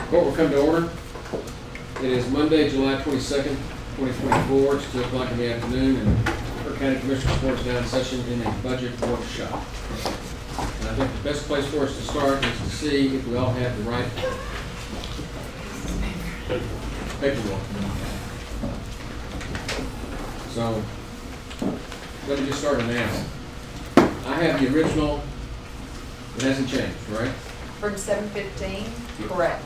Court will come to order. It is Monday, July 22nd, 2024. It's 2 o'clock in the afternoon, and Kerr County Commissioners Court is now in session in a budget workshop. And I think the best place for us to start is to see if we all have the right paperwork. So, let me just start now. I have the original. It hasn't changed, right? From 715, correct.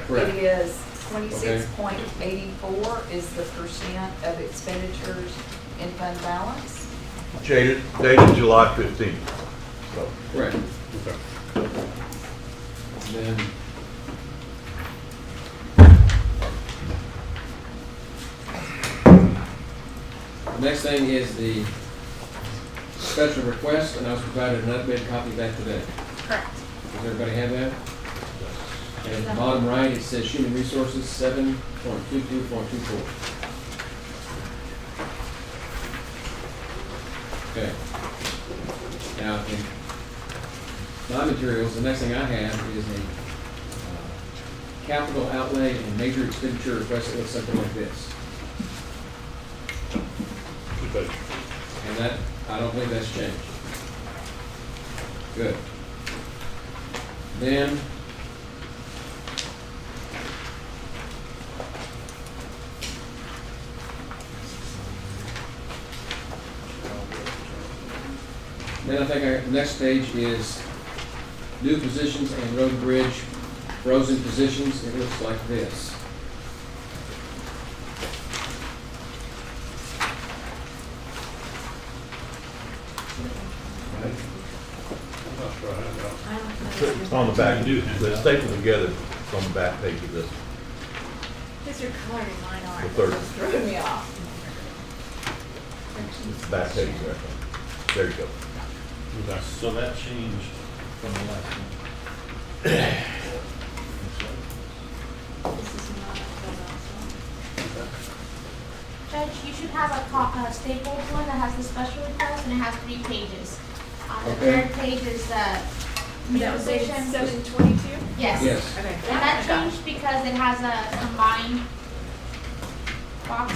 Correct. It is 26.84 is the percent of expenditures in fund balance. Dated July 15th. So, Correct. Then the next thing is the special request, and I was provided an updated copy of that today. Correct. Does everybody have that? And at the bottom right, it says Human Resources 7.22.24. Okay. Now, in my materials, the next thing I have is a capital outlay and major expenditure request that looks something like this. And that, I don't believe that's changed. Good. Then, I think our next page is new positions and road and bridge frozen positions. It looks like this. it's on the back. They're stapled together. It's on the back page of this. These are colored and mine aren't. The third. It threw me off. It's the back page there. There you go. So that changed from the last one. This is not the last one. Judge, you should have a stapled one that has the special request, and it has 3 pages. On the Okay. 3rd page is the new That was dated position. 7/22? Yes. Yes. Okay. And that changed because it has a combined box.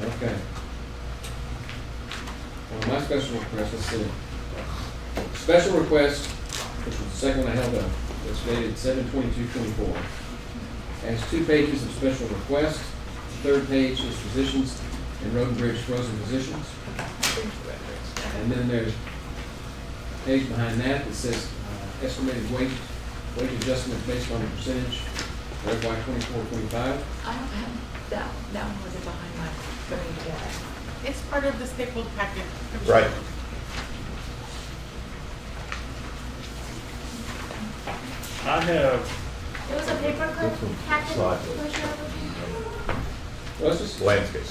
Okay. Well, my special request, let's see. Special request, which was the second one I held up, was dated 7/22/24. Has 2 pages of special request. The 3rd page is positions and road and bridge frozen positions. And then there's a page behind that that says estimated wage adjustment based on the percentage for FY 24-25. I don't have, that one wasn't behind my putting together. It's part of the stapled packet. Right. I have, It was a paperclip This one's packet. sideways. Commissioner. Well, let's just, Landscape.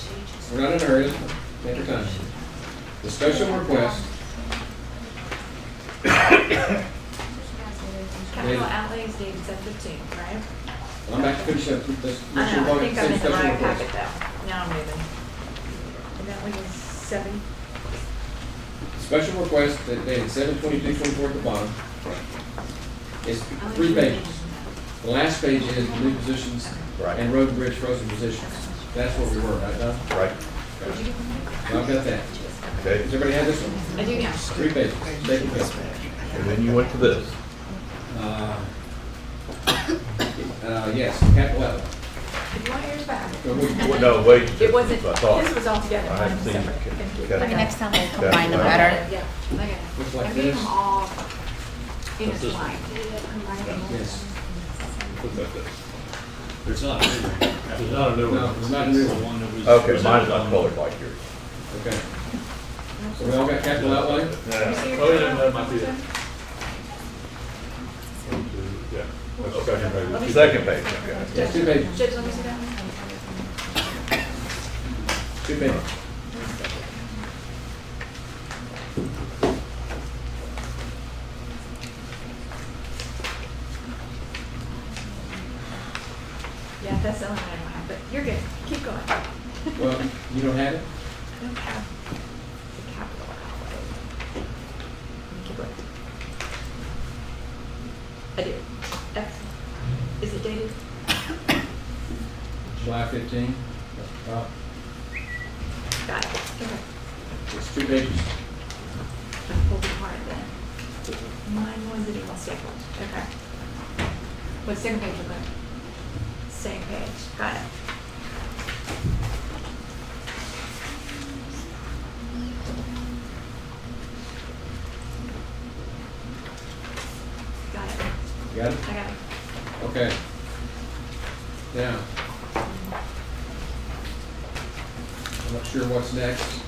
we're not in a hurry, take your time. The special request, Capital outlay is dated 715, right? I'm back to finish up, let's I make sure know, I we're think talking I'm the in same the special right packet request. though. Now I'm moving. And that one is 7. Special request that dated 7/22/24 at the bottom is 3 pages. The last page is the new positions Right. and road and bridge frozen positions. That's what we were, right, Don? Right. So I've got that. Okay. Does everybody have this one? I do now. 3 pages, second page. And then you went to this. Yes, capital outlay. If you want yours back. So we- Well, no, wait. It wasn't, I thought. this was all together. I haven't Mine was seen it. separate. Thank you. Okay. Maybe next time we'll That's combine them fine. better. Yeah, okay. Looks I like made this. them all in That's a this line. Yes. there's not a new one. There's not a new one. No, there's not a new It's the one. one that was Okay, presented mine's not on- colored like yours. Okay. So we all got capital outlay? Yeah. You see your Oh, yeah, capital that might be it. outlay? Yeah. That's second page. Second page, okay. Yes, 2 pages, Judge, let me see that one. 2 pages. Yeah, that's the only one I don't have, but you're good. Keep going. Well, you don't have it? I don't have the capital outlay. Let me keep going. I do. Excellent. Is it dated? July 15. Got it. Okay. It's 2 pages. I pulled it apart then. Mine was it equal stapled. Okay. What's second page look like? Same page. Got it. Got it. You got it? I got it. Okay. Now, I'm not sure what's next.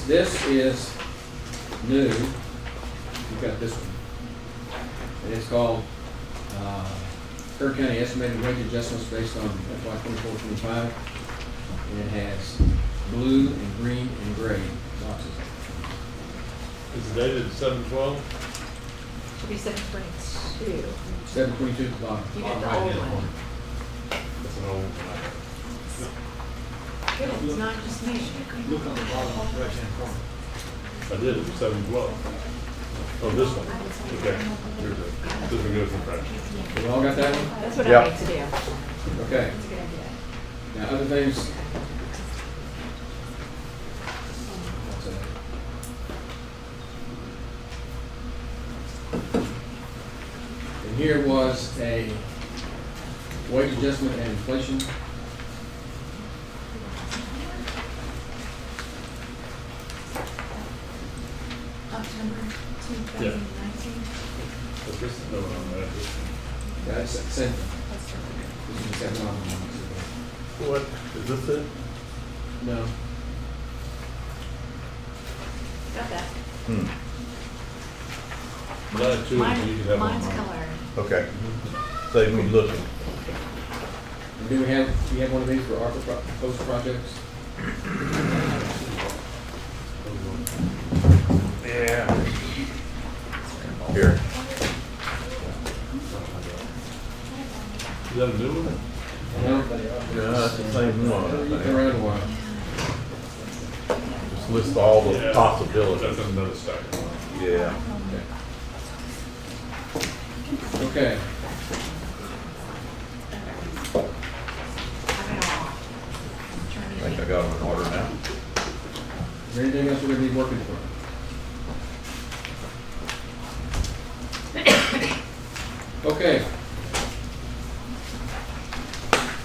This is new. You've got this one. And it's called Kerr County Estimated Wage Adjustments based on FY 24-25. And it has blue and green and gray boxes. Is it dated 7/12? Should be 722. 722 at the bottom. You got the old one. That's an old one. Good, it's not just me. Look on the bottom right-hand corner. I did, it was 7/12. Oh, this one. Okay, here's it. This one goes in front. We all got that one? That's what Yep. I need to do. Okay. That's a good idea. Now, other things. And here was a wage adjustment and inflation. October 2019. But this is no on that. That's the same. This is the second one. What, is this it? No. Got that. That too, you could have Mine's one. colored. Okay. Save me looking. And do we have one of these for ARPA post projects? Yeah. Here. Is that a new one? No. Yeah, that's the same one, I Been think. around a while. Just list all the Yeah. possibilities. That's another stack. Yeah. Okay. I got it all. I think I got them in order now. Is there anything else we're gonna be working for? Okay.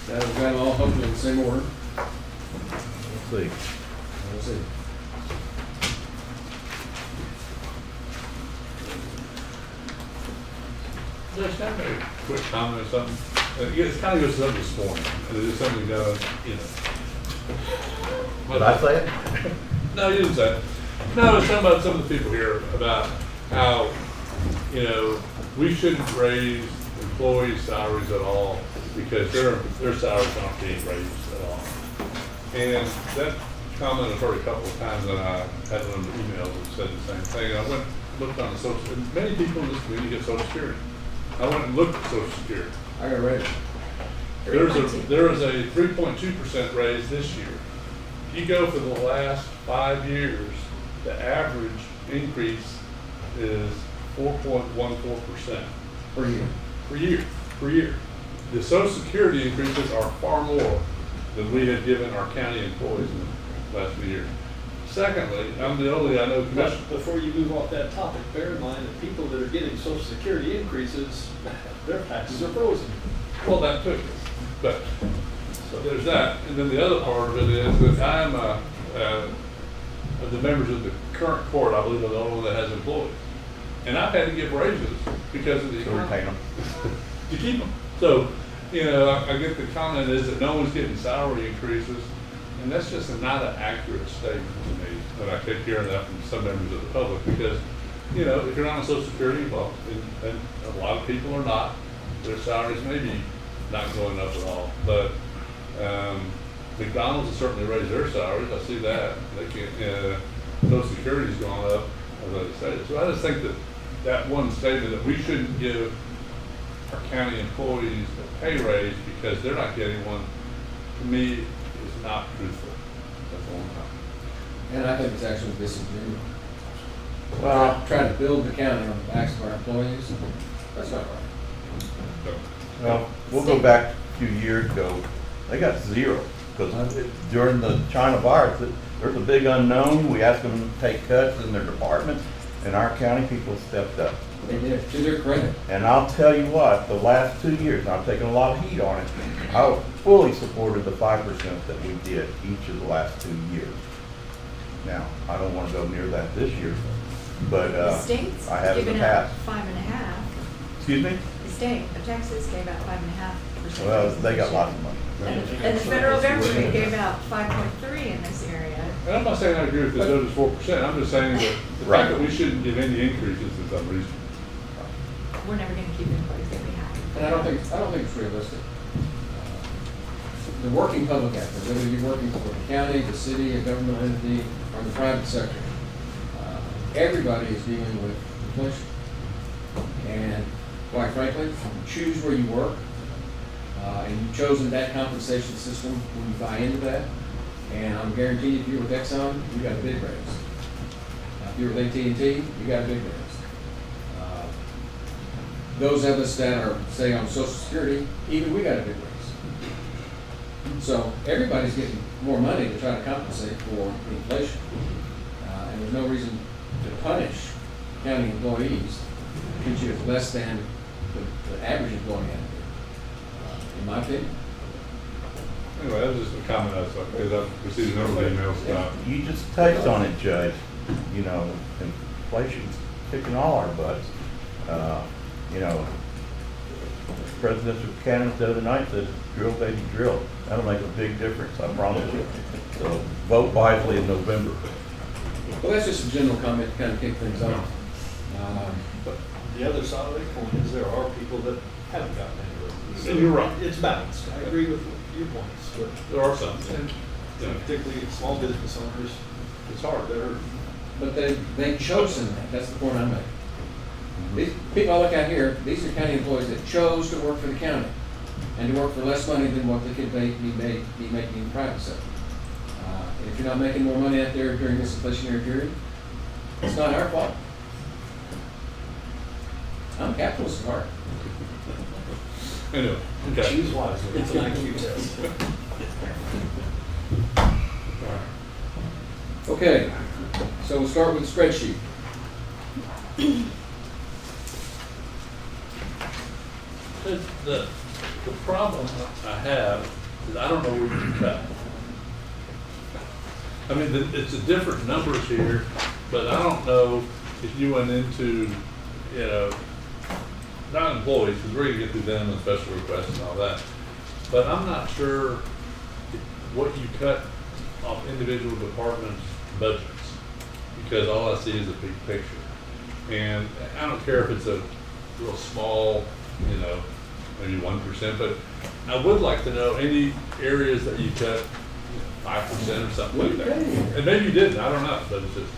Now we've got them all hopefully in the same order. Let's see. Let's see. Just have a quick comment or something. It kind of goes to something this morning, and it's something that, you know. Did I say it? No, you didn't say it. No, it's talking about some of the people here about how, you know, we shouldn't raise employees' salaries at all because their salaries aren't being raised at all. And that comment I've heard a couple of times, and I had it on the email that said the same thing. I went, looked on the social, and many people in this community get Social Security. I went and looked at Social Security. I got ready. There is a 3.2% raise this year. If you go for the last 5 years, the average increase is 4.14% For you. per year. The Social Security increases are far more than we have given our county employees in the last few years. Secondly, I'm the only, I know, commissioner. But before you move off that topic, bear in mind that people that are getting Social Security increases, their taxes are frozen. Well, that too, but so there's that. And then the other part of it is that I'm of the members of the current court, I believe I'm the only one that has employees. And I've had to give raises because of the So we pay economy. them. To keep them. So, you know, I get the comment is that no one's getting salary increases, and that's just not an accurate statement to me. But I keep hearing that from some members of the public because, you know, if you're not on Social Security, well, and a lot of people are not, their salaries may be not going up at all. But McDonald's has certainly raised their salaries. I see that. They can't, Social Security's gone up, as I said. So I just think that that one statement that we shouldn't give our county employees a pay raise because they're not getting one, to me, is not truthful. That's all I'm talking. And I think it's actually disingenuous. Well- try to build the county on the backs of our employees. That's not right. Well, we'll go back a few years ago, they got zero, because during the China virus, there's a big unknown, we asked them to take cuts in their departments, and our county people stepped up. They did, to their credit. And I'll tell you what, the last 2 years, and I've taken a lot of heat on it, I fully supported the 5% that we did each of the last 2 years. Now, I don't wanna go near that this year, but, The state's I have in the given out past. 5.5. Excuse me? The state of Texas gave out 5.5%. Well, they got lots of money. And the federal government gave out 5.3 in this area. And I'm not saying I agree with the judge's 4%, I'm just saying that the Right. fact that we shouldn't give any increases is unreasonable. We're never gonna keep the employees that we have. And I don't think it's realistic. The working public out there, whether you're working for the county, the city, a government entity, or the private sector, everybody is dealing with inflation. And quite frankly, choose where you work, and you've chosen that compensation system when you buy into that. And I'm guaranteed if you're with Exxon, you got a big raise. If you're with AT&T, you got a big raise. Those of us that are, say, on Social Security, even we got a big raise. So everybody's getting more money to try to compensate for the inflation. And there's no reason to punish county employees, treat you as less than the average employee out there, in my opinion. Anyway, that was just a comment I saw, because I've received a number of emails about, You just touched on it, Judge, you know, inflation's kicking all our butts. You know, the President of Canada the other night said, drill, baby, drill. That'll make a big difference, I promise you. So vote wisely in November. Well, that's just a general comment to kind of kick things off. But the other side of the coin is there are people that haven't gotten any raises. And you're right. It's balanced. I agree with your points, but there are some. particularly small business owners, it's hard. But they've chosen that, that's the point I'm making. These people I look at here, these are county employees that chose to work for the county and to work for less money than what they could be making in the private sector. And if you're not making more money out there during this inflationary period, it's not our fault. I'm a capitalist at heart. Anyway, okay. Choose wisely. It's an IQ test. Okay, so we'll start with the spreadsheet. The problem I have is I don't know where you cut. I mean, it's a different numbers here, but I don't know if you went into, you know, not employees, because we're gonna get through them and special requests and all that. But I'm not sure what you cut off individual departments' budgets, because all I see is a big picture. And I don't care if it's a real small, you know, maybe 1%, but I would like to know any areas that you cut 5% or something like that. And maybe you didn't, I don't know, but it's just.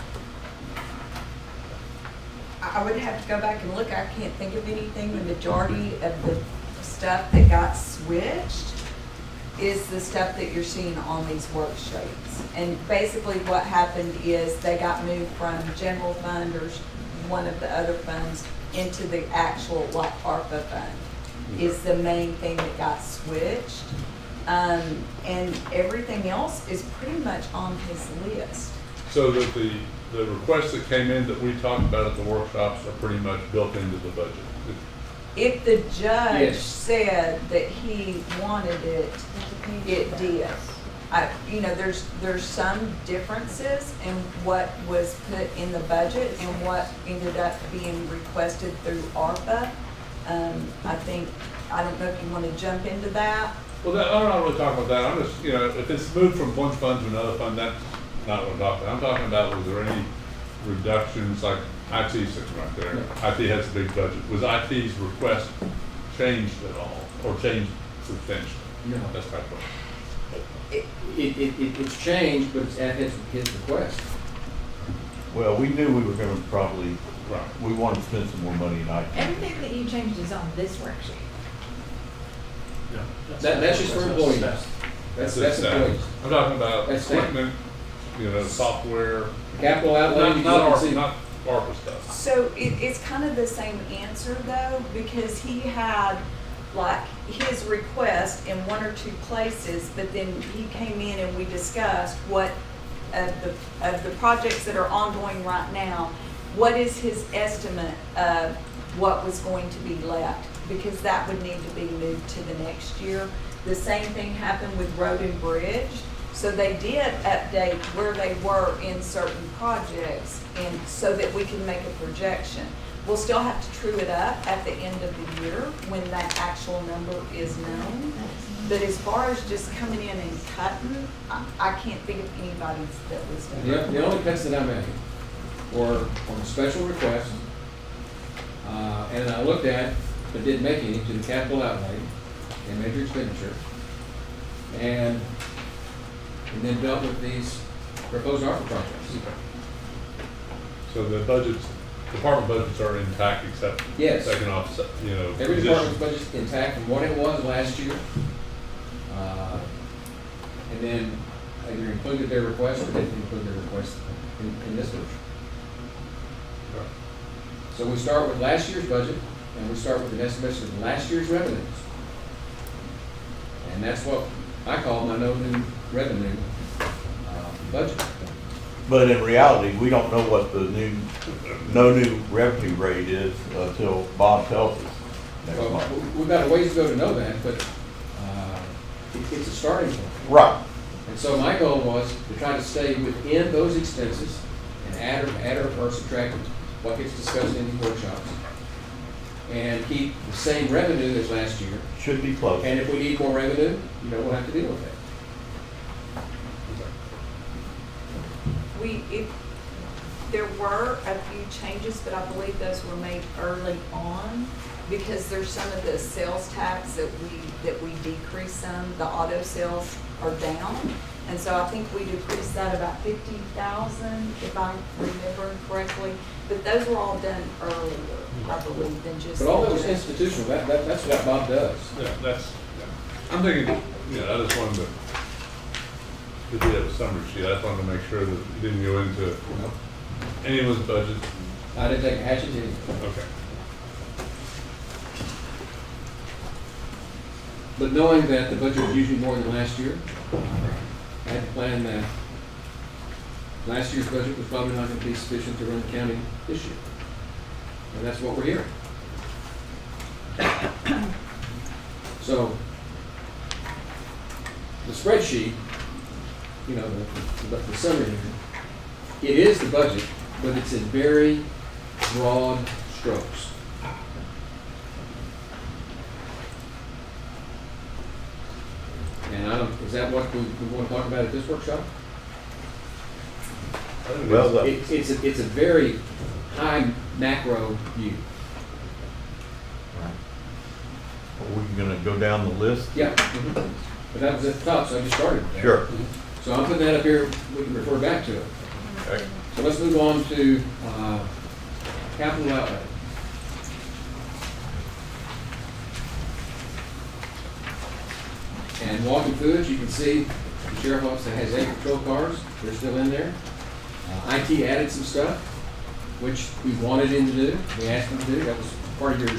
I would have to go back and look, I can't think of anything. The majority of the stuff that got switched is the stuff that you're seeing on these worksheets. And basically what happened is they got moved from general fund or one of the other funds into the actual like ARPA fund is the main thing that got switched. And everything else is pretty much on his list. So that the requests that came in that we talked about at the workshops are pretty much built into the budget. If the judge Yes. said that he wanted it, it did. You know, there's some differences in what was put in the budget and what ended up being requested through ARPA. I don't know if you want to jump into that. Well, I'm not really talking about that, I'm just, you know, if it's moved from one fund to another fund, that's not what I'm talking about. I'm talking about, was there any reductions, like IT sitting right there? IT has a big budget. Was IT's request changed at all, or changed substantially? No. That's my question. It's changed, but it's at his request. Well, we knew we were gonna probably, Right. we wanted to spend some more money in IT. Everything that you changed is on this worksheet. That's just for employees. That's employees. I'm talking about That's staff. equipment, you know, software. Capital outlay, you Not can our, see. not ARPA stuff. So it's kind of the same answer though, because he had like his request in one or two places, but then he came in and we discussed what of the projects that are ongoing right now, what is his estimate of what was going to be left? Because that would need to be moved to the next year. The same thing happened with Road and Bridge. So they did update where they were in certain projects and so that we can make a projection. We'll still have to true it up at the end of the year when that actual number is known. But as far as just coming in and cutting, I can't think of anybody that was done. The only cuts that I made were on the special request, and I looked at, but didn't make any, to the capital outlay and major expenditure, and then dealt with these proposed ARPA projects. So the budgets, department budgets are intact except Yes. second off, you know. Every position. department's budget's intact from what it was last year. And then either included their request or didn't include their request in this version. Right. So we start with last year's budget, and we start with an estimation of last year's revenues. And that's what I call my no new revenue budget. But in reality, we don't know what the no new revenue rate is until Bob tells us next Well, month. we've got a ways to go to know that, but it's a starting point. Right. And so my goal was to try to stay within those expenses and add or subtract what gets discussed in these workshops, and keep the same revenue as last year. Should be close. And if we need more revenue, we'll have to deal with that. There were a few changes, but I believe those were made early on because there's some of the sales tax that we decreased some. The auto sales are down. And so I think we decreased that about 50,000, if I'm remembering correctly. But those were all done earlier, I believe, than just. But all that was institutional, that's what Bob does. Yeah, I'm thinking, I just wanted to do that summary sheet. I just wanted to make sure that you didn't go into anyone's budget. I didn't take a hatchet to anything. Okay. But knowing that the budget was usually more than last year, I had to plan that last year's budget was probably not going to be sufficient to run the county this year. And that's what we're hearing. So, the spreadsheet, the summary here, it is the budget, but it's in very broad strokes. And is that what we want to talk about at this workshop? Well, It's a very high macro view. Are we gonna go down the list? Yeah. But that was at the top, so I just started with that. Sure. So I'm putting that up here, we can refer back to it. Okay. So let's move on to capital outlay. And walking foods, you can see the sheriff's office that has 8 patrol cars, they're still in there. IT added some stuff, which we wanted him to do, we asked him to do, that was part of your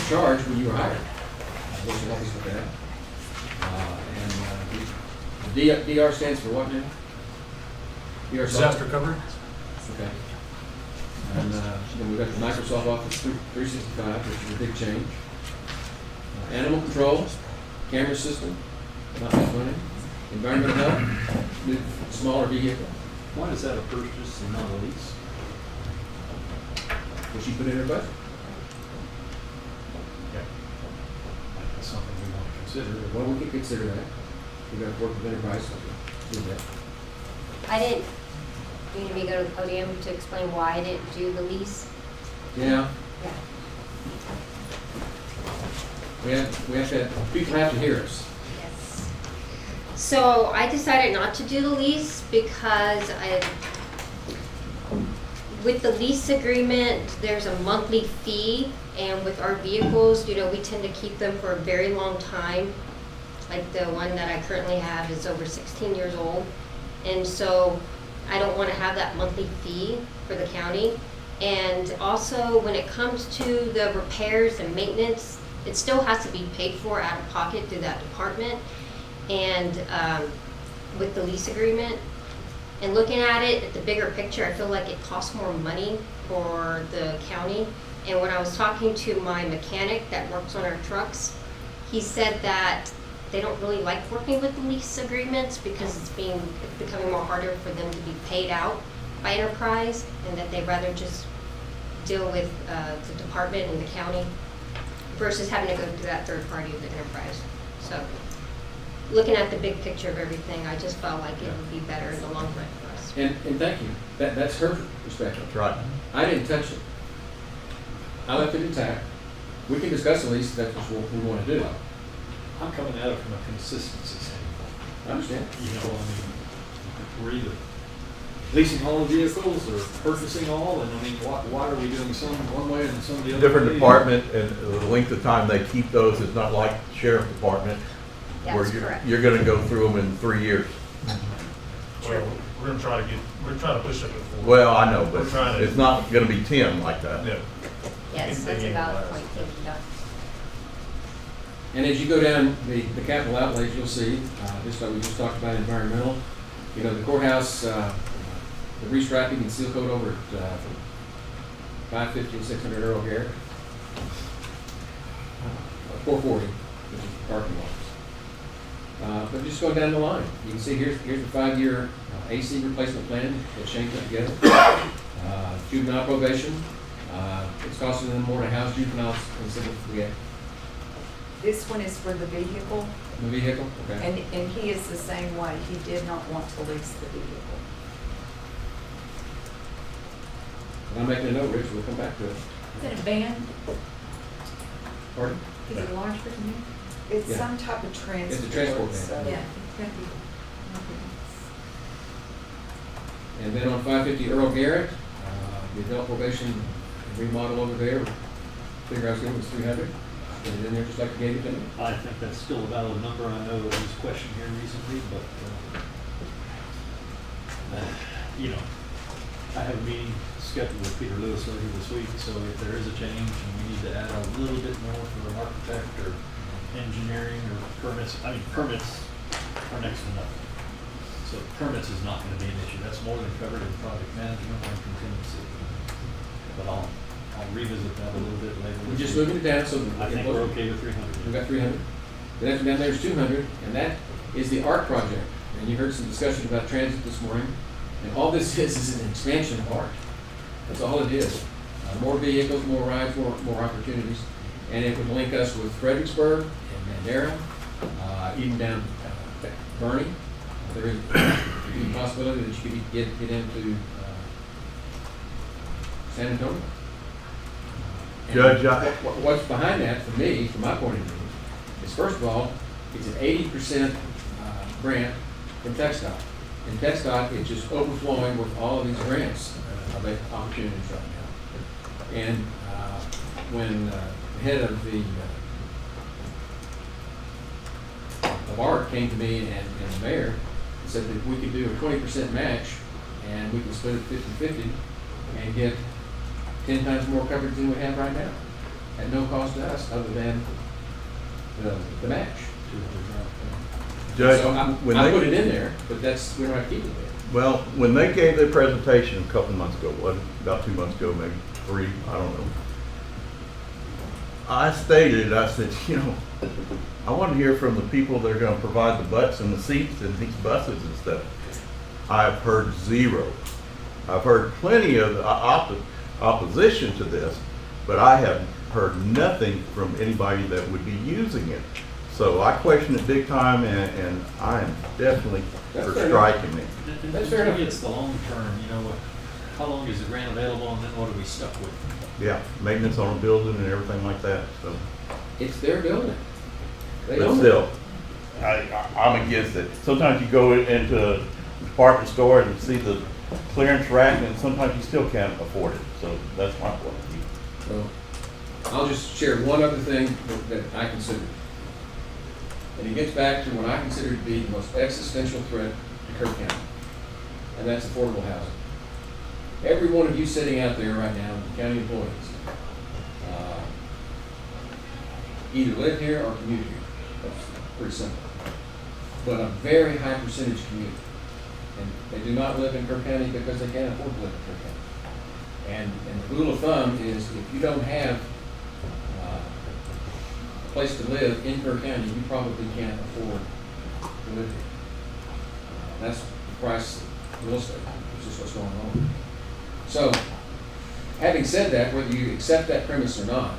charge when you were hired. Wish you luck with that. And DR stands for what now? DR Disaster recovery? Okay. And then we've got the Microsoft Office 365, which is a big change. Animal control, camera system, not much money. Environmental health, new smaller vehicle, Why is that a purchase and not a lease? which you put in her budget. That's something we want to consider. Well, we can consider that. We've got to work with enterprise to do that. I didn't, you need me to go to the podium to explain why I didn't do the lease? Yeah, Yeah. we have to, people have to hear us. Yes. So I decided not to do the lease because with the lease agreement, there's a monthly fee, and with our vehicles, we tend to keep them for a very long time. Like the one that I currently have is over 16 years old. And so I don't want to have that monthly fee for the county. And also, when it comes to the repairs and maintenance, it still has to be paid for out of pocket through that department. And with the lease agreement, and looking at it, at the bigger picture, I feel like it costs more money for the county. And when I was talking to my mechanic that works on our trucks, he said that they don't really like working with the lease agreements because it's becoming more harder for them to be paid out by enterprise, and that they'd rather just deal with the department and the county versus having to go through that third party of the enterprise. So, looking at the big picture of everything, I just felt like it would be better in the long run for us. And thank you. That's her perspective. That's right. I didn't touch it. I left it intact. We can discuss the lease if that's what we want to do. I'm coming at it from a consistency standpoint. I understand. You know, I mean, we're either leasing all the vehicles or purchasing all, and I mean, why are we doing some one way and some the other Different way? department, and the length of time they keep those is not like sheriff department, where That's correct. you're gonna go through them in 3 years. Well, we're trying to push it forward. Well, I know, but We're trying to- it's not gonna be 10 like that. No. Yes, that's a valid point, thank you, Doc. And as you go down the capital outlays, you'll see, just like we just talked about environmental, you know, the courthouse, the restriping and seal coat over at 550 and 600 Earl Garrett. 440, which is the parking lots. But just going down the line, you can see here's the 5-year AC replacement plan that Shane put together. Juvenile probation, it's costing them more to house juveniles than civil we have. This one is for the vehicle, The vehicle, okay. and he is the same way. He did not want to lease the vehicle. And I'm making a note, Rich, we'll come back to it. Is it a van? Pardon? Is it a large freaking van? It's Yeah. some type of transport. It's a transport van. so- Yeah, it's gonna be. And then on 550 Earl Garrett, the adult probation remodel over there, figure I was giving was 300. Put it in there just like you gave it to me. I think that's still a valid number. I know it was questioned here recently, but, you know, I have a meeting scheduled with Peter Lewis later this week, so if there is a change and we need to add a little bit more for an architect or engineering or permits, I mean, permits are next to nothing. So permits is not gonna be an issue. That's more than covered in project management and contingency. But I'll revisit that a little bit later. We're this just week. moving it down so that. I think we're okay with 300. We've got 300. The next one down there is 200, and that is the ARC project. And you heard some discussion about transit this morning. And all this is an expansion of ARC. That's all it is. More vehicles, more rides, more opportunities. And it would link us with Fredericksburg and Bandera, even down Bernie. There is a possibility that you could get into San Antonio. And Judge, I- what's behind that, for me, from my point of view, is first of all, it's an 80% grant from TxDOT. And TxDOT is just overflowing with all of these grants, opportunities right now. And when the head of the of ARC came to me and the mayor and said that we could do a 20% match and we can split it 50-50 and get 10 times more coverage than we have right now, at no cost to us other than the match. Judge, So when I they- put it in there, but that's, we don't have to keep it there. Well, when they gave their presentation a couple months ago, about 2 months ago, maybe 3, I don't know. I stated, I said, you know, I want to hear from the people that are going to provide the butts and the seats in these buses and stuff. I've heard zero. I've heard plenty of opposition to this, but I have heard nothing from anybody that would be using it. So I question it big time, and I am definitely That's for fair enough. striking it. And That's to fair me, enough. it's the long term, you know, how long is the grant available and then what are we stuck with? Yeah, maintenance on a building and everything like that, so. It's their building. They But own it. still, I'm against it. Sometimes you go into a department store and see the clearance rack, and sometimes you still can't afford it. So that's my point of view. So I'll just share one other thing that I consider. And it gets back to what I consider to be the most existential threat to Kerr County. and that's affordable housing. Every one of you sitting out there right now, county employees, either live here or commute here. That's pretty simple. But a very high percentage commute. And they do not live in Kerr County because they can't afford to live in Kerr County. And the rule of thumb is if you don't have a place to live in Kerr County, you probably can't afford to live here. That's the price of real estate, which is what's going on. So, having said that, whether you accept that premise or not,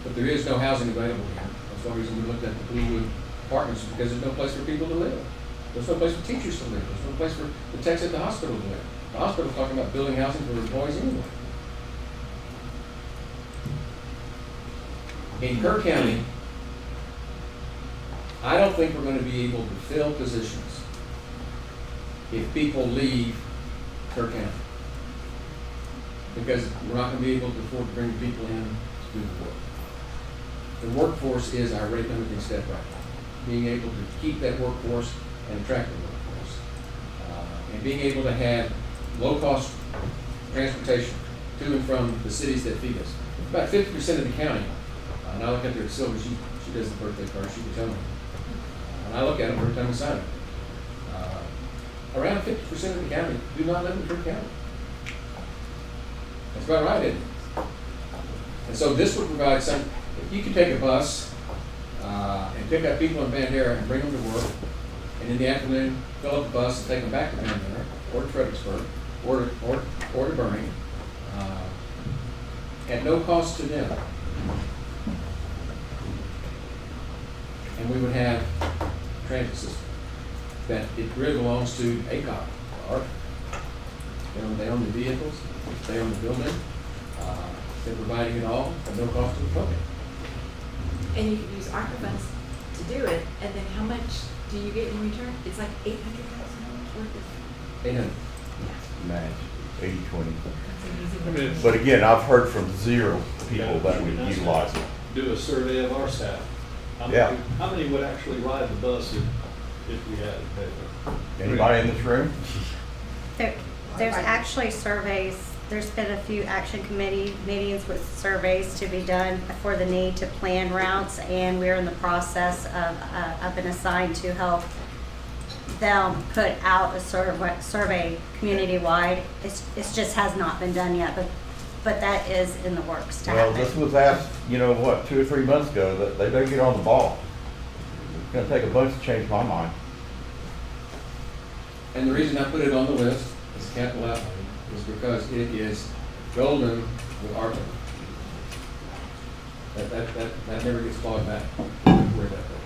but there is no housing available here. That's one reason we looked at the Bluewood apartments, because there's no place for people to live. There's no place for teachers to live. There's no place for the techs at the hospital to live. The hospital's talking about building housing for employees anyway. In Kerr County, I don't think we're going to be able to fill positions if people leave Kerr County. Because we're not going to be able to afford to bring people in to do the work. The workforce is our rate limiting step right now. Being able to keep that workforce and attract the workforce. And being able to have low-cost transportation to and from the cities that feed us. About 50% of the county, and I look at there at Silver, she does the birthday card, she can tell me. And I look at them every time we sign it. Around 50% of the county do not live in Kerr County. That's about right, isn't it? And so this would provide some, if you could take a bus and pick up people in Bandera and bring them to work, and in the afternoon fill up the bus and take them back to Bandera, or to Fredericksburg, or to Birmingham, at no cost to them. And we would have a transit system that it really belongs to ACOG. Or they own the vehicles, they own the building, they're providing it all at no cost to the public. And you can use ARPA funds to do it, and then how much do you get in return? It's like $800,000 worth of. 800. Match, 80-20. That's I mean, amazing. But again, I've heard from zero people that would utilize it. Do a survey of our staff. Yeah. How many would actually ride the bus if we had it paid? Anybody in this room? There's actually surveys, there's been a few action committee meetings with surveys to be done for the need to plan routes, and we're in the process of been assigned to help them put out a survey community-wide. It's just has not been done yet, but that is in the works to Well, happen. this was asked, 2 or 3 months ago, that they better get on the ball. It's gonna take a bunch to change my mind. And the reason I put it on the list as capital outlay is because it is golden with ARPA. That never gets clawed back. Don't worry about that.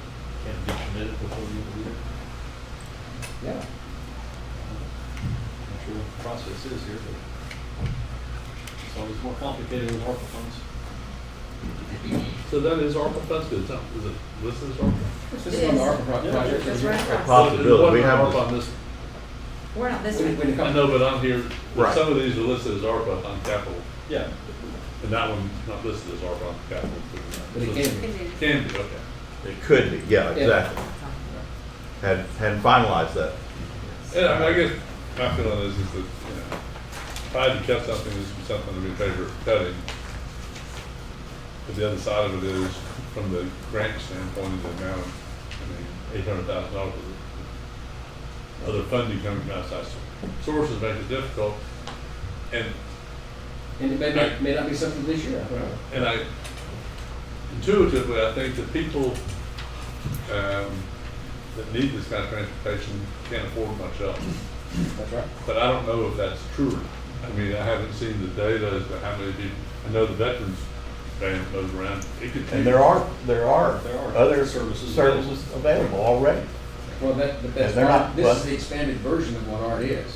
Can it be committed before the end of the year? Yeah. I'm not sure what the process is here, but it's always more complicated with ARPA funds. So that is ARPA funds, is it listed as ARPA? This is on the ARPA project. That's right. A possibility. We have ARPA this- on this. We're not this When one. it I comes- know, but on here, Right. some of these are listed as ARPA on capital, Yeah. and that one's not listed as ARPA on capital. But it can be. Can be, okay. It could be, yeah, exactly. Hadn't finalized that. Yeah, I mean, I guess my feeling is that, if I had to cut something, this would be something to be in favor of cutting. But the other side of it is, from the grant standpoint, the amount of, $800,000 of other funding coming from outside sources makes it difficult. And And it may not be something this year, I don't know. And intuitively, I think that people that need this kind of transportation can't afford much else. That's right. But I don't know if that's true. I mean, I haven't seen the data as to how many people, I know the veterans van goes around. It could And be- there are other services services available already. Well, but that's And they're not- this is the expanded version of what ART is.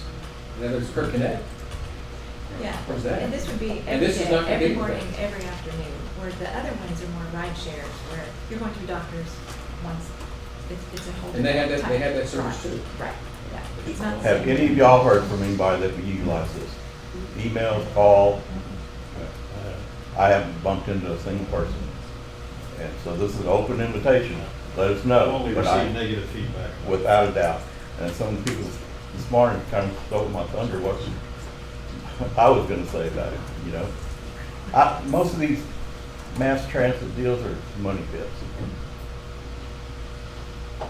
And then there's Kirk Connect. Yeah. Where's that? And this would be And every this is day, not gonna every be- morning, every afternoon, where the other ones are more ride shares, where you're going to a doctor's once, it's a whole. And they had that- different they had type that service of too. Right, yeah. It's not the Have same. any of y'all heard from anybody that would utilize this? Emails, call? I haven't bumped into a single person. And so this is an open invitation. Let us I've know. only But received negative feedback. without a doubt. And some people this morning kind of stole my thunder, what I was gonna say about it, you know? Most of these mass transit deals are money pits.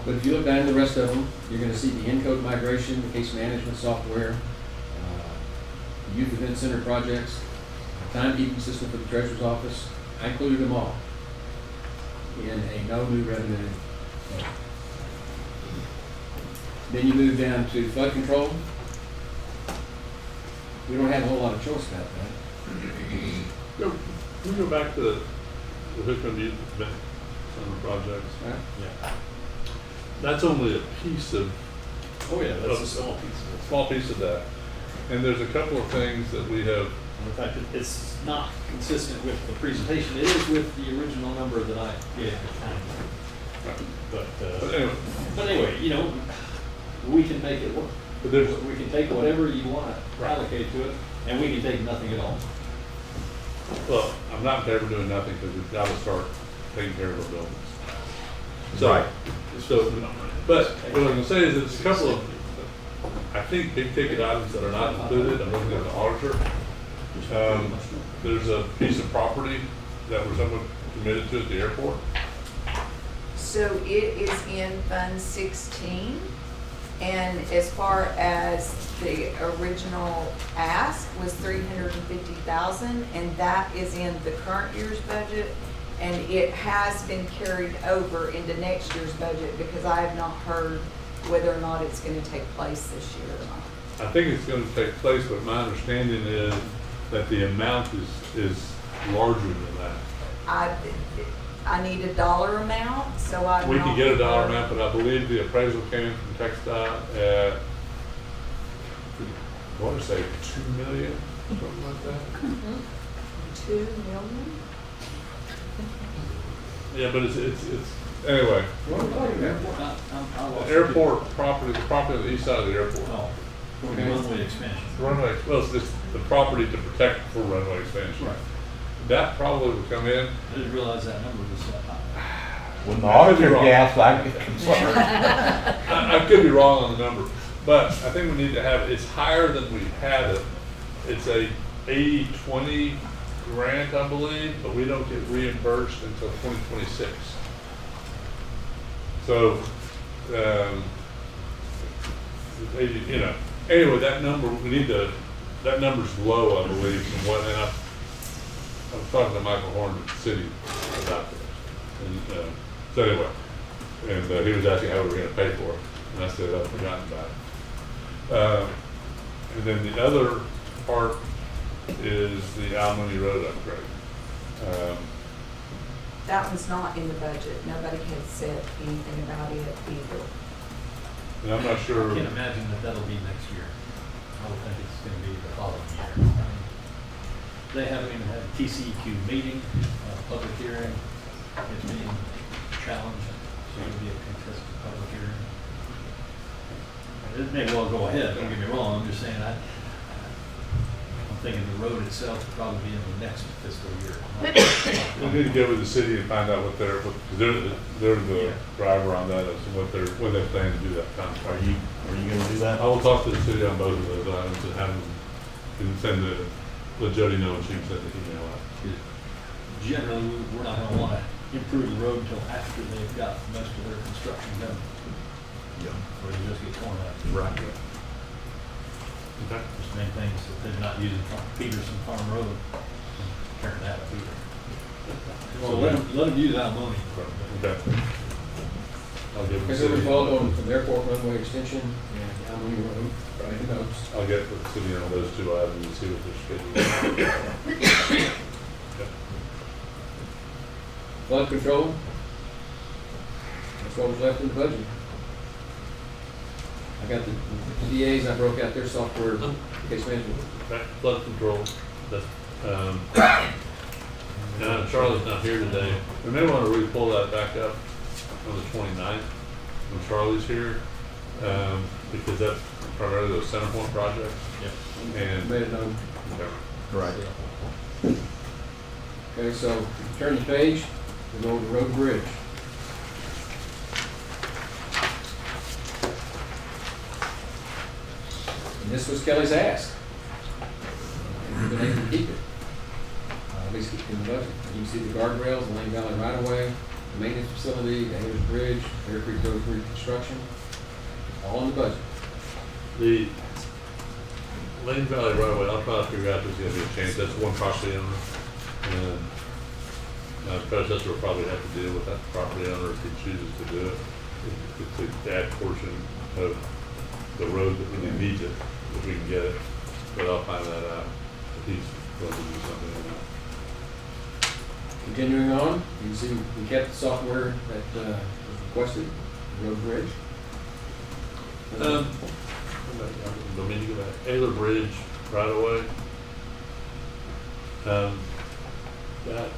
But if you look down the rest of them, you're gonna see the Encode migration, the case management software, youth event center projects, timekeeping system for the treasurer's office. I included them all in a no new revenue. Then you move down to flood control. We don't have a whole lot of choice about that. Can we go back to the Hickman Youth Event Center projects? Right? Yeah. That's only a piece of, Oh, yeah, that's a small piece of it. small piece of that. And there's a couple of things that we have, In fact, it's not consistent with the presentation. It is with the original number that I gave at the time. but anyway, But anyway, you know, we can make it work. but there's, We can take whatever you want to Right. allocate to it, and we can take nothing at all. well, I'm not in favor of doing nothing because we've got to start taking care of our buildings. So, Right. so, but what I'm gonna say is it's a couple of, I think, big ticket items that are not included. I'm looking at the auditor. There's a piece of property that was someone committed to at the airport. So it is in Fund 16, and as far as the original ask was 350,000, and that is in the current year's budget, and it has been carried over into next year's budget because I have not heard whether or not it's gonna take place this year or not. I think it's gonna take place, but my understanding is that the amount is larger than that. I need a dollar amount, so I. We can get a dollar amount, but I believe the appraisal came in from TxDOT at, I want to say 2 million, something like that. 2 million? Yeah, but it's, anyway, What are we talking about? the airport property, the property on the east side of the airport. Oh, Okay. runway expansion. Runway, well, it's just the property to protect for runway expansion. Right. That probably would come in. I didn't realize that number was so high. When the I could be auditor wrong. gasps, I get concerned. I could be wrong on the number, but I think we need to have, it's higher than we had it. It's a 80-20 grant, I believe, but we don't get reimbursed until 2026. So, 80, you know, anyway, that number, we need to, that number's low, I believe, from what, and I was talking to Michael Horn at the city about this. And, so anyway, and he was asking how we were gonna pay for it, and I said, I've forgotten about it. And then the other part is the Almoni Road upgrade. That one's not in the budget. Nobody has said anything about it either. And I'm not I sure, can't imagine that that'll be next year. I would think it's gonna be the following year. I mean, they haven't even had a TCEQ meeting, public hearing. It's being challenged, so it'll be a contested public hearing. It may well go ahead, don't get me wrong, I'm just saying, I'm thinking the road itself will probably be in the next fiscal year. we need to get with the city and find out what they're, because they're the driver on that, as to what they plan to do that contract. Are you gonna do that? I will talk to the city on both of those items and have them, and send the, let Jody know and she can send the email out. Generally, we're not gonna wanna improve the road until after they've got most of their construction done, Yeah. or they just get torn up. Right. Okay. Just main thing is that they're not using Peterson Farm Road, tearing that up either. So let them use Almoni. Okay. I'll give Because the it would city, fall on from the airport runway extension and Almoni Road, right, who knows? I'll get with the city on those two items and see what their schedule is. Flood control. That's what was left in the budget. I got the DAs, I broke out their software, case management. Okay, flood control, that's, Charlie's not here today. We may want to re-pull that back up on the 29th when Charlie's here, because that's primarily those center point projects. Yep. And, Made it known. okay. Right. Okay, so turn the page, we go to road and bridge. And this was Kelly's ask. And we've been able to keep it. At least keep it in the budget. You can see the guardrails, the Lane Valley right of way, the maintenance facility, the Ayers Bridge, Bear Creek Road reconstruction, all in the budget. The Lane Valley right away, I'll try to figure out if there's gonna be a change, that's one property owner. And my predecessor will probably have to deal with that property owner if he chooses to do it. It's that portion of the road that really needs it, if we can get it, but I'll find that out, if he's going to do something on that. Continuing on, you can see we kept the software that was requested, road bridge. Dominican, Ayler Bridge right away. That,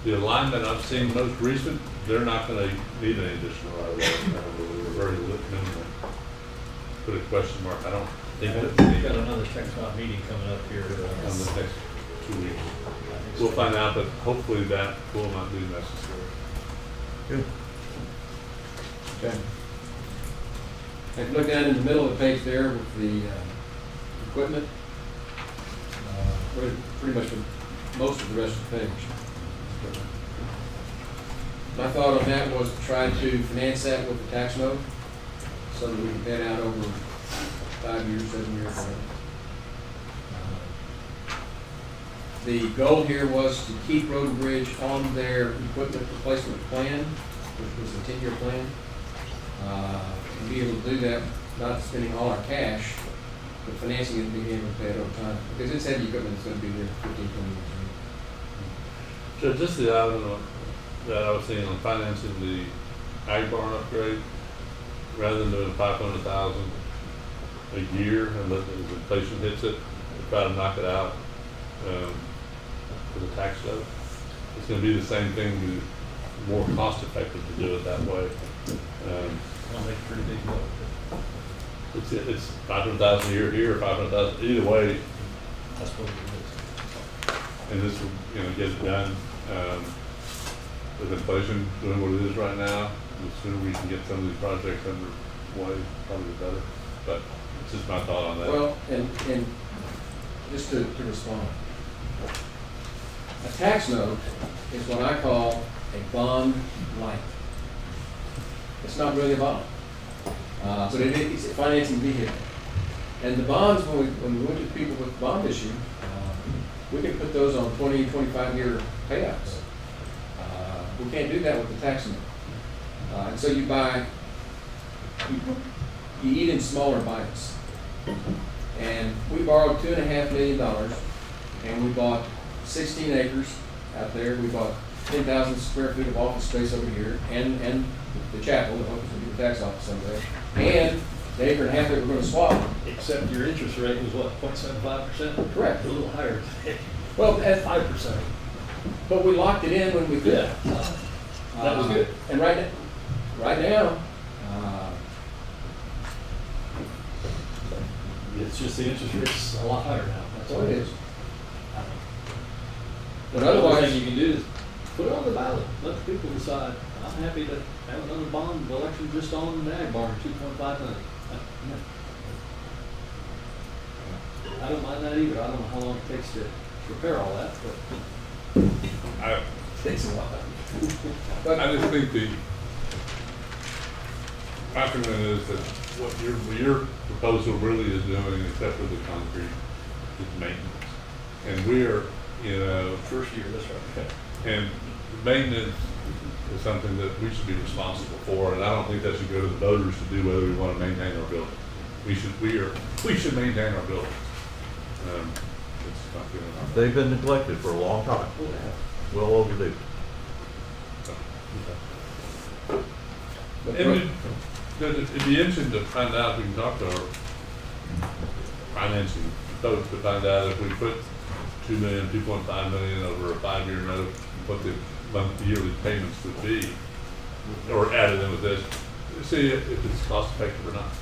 the alignment I've seen most recent, they're not gonna need any additional right away. We're very minimal. Put a question mark, I don't think that We've got another TechDOT meeting coming up here. on the next 2 weeks. We'll find out, but hopefully that will not be necessary. Good. Okay. If you look down in the middle of the page there with the equipment, pretty much for most of the rest of the page. My thought on that was to try to finance that with the tax note so that we can pay it out over 5 years, 7 years. The goal here was to keep Road and Bridge on their equipment replacement plan, which was a 10-year plan. And be able to do that, not spending all our cash, but financing it and being able to pay it over time. Because it's heavy equipment that's going to be there 15, 20 years. So just the item that I was thinking on financing the ag barn upgrade, rather than doing 500,000 a year and let as inflation hits it, try to knock it out for the tax code. It's going to be the same thing, more cost effective to do it that way. I'll make a pretty big note. It's 500,000 a year here, 500,000 either way, That's what it is. and this will get it done. With inflation doing what it is right now, the sooner we can get some of these projects underway, probably the better. But it's just my thought on that. Well, and just to respond, a tax note is what I call a bond light. It's not really a bond, but it's a financing vehicle. And the bonds, when we went to people with bond issue, we can put those on 20, 25-year payouts. We can't do that with the tax note. And so you eat in smaller bites. And we borrowed $2.5 million, and we bought 16 acres out there. We bought 10,000 square feet of office space over here, and the chapel, that hopes to be the tax office someday, and the acre and a half that we're going to swap. Except your interest rate was what, 0.75%? Correct. A little higher today. Well, at 5%. but we locked it in when we could. Yeah. That was good. And right now, It's just the interest rate's a lot higher now. That's what it is. I mean, But the other otherwise, thing you can do is put it on the ballot. Let the people decide. I'm happy to have another bond election just on the ag barn, 2.5 million. I don't mind that either. I don't know how long it takes to repair all that, but I takes a while. I just think my feeling is that what your proposal really is doing, except for the concrete, is maintenance. And we're, first year, that's right. and maintenance is something that we should be responsible for, and I don't think that should go to the voters to do whether we want to maintain our building. We should maintain our building. It's my feeling on that. They've been neglected for a long time, well overdue. And it'd be interesting to find out, we can talk to our financing folks to find out if we put 2 million, 2.5 million over a 5-year note, what the yearly payments would be, or added in with this, see if it's cost effective or not.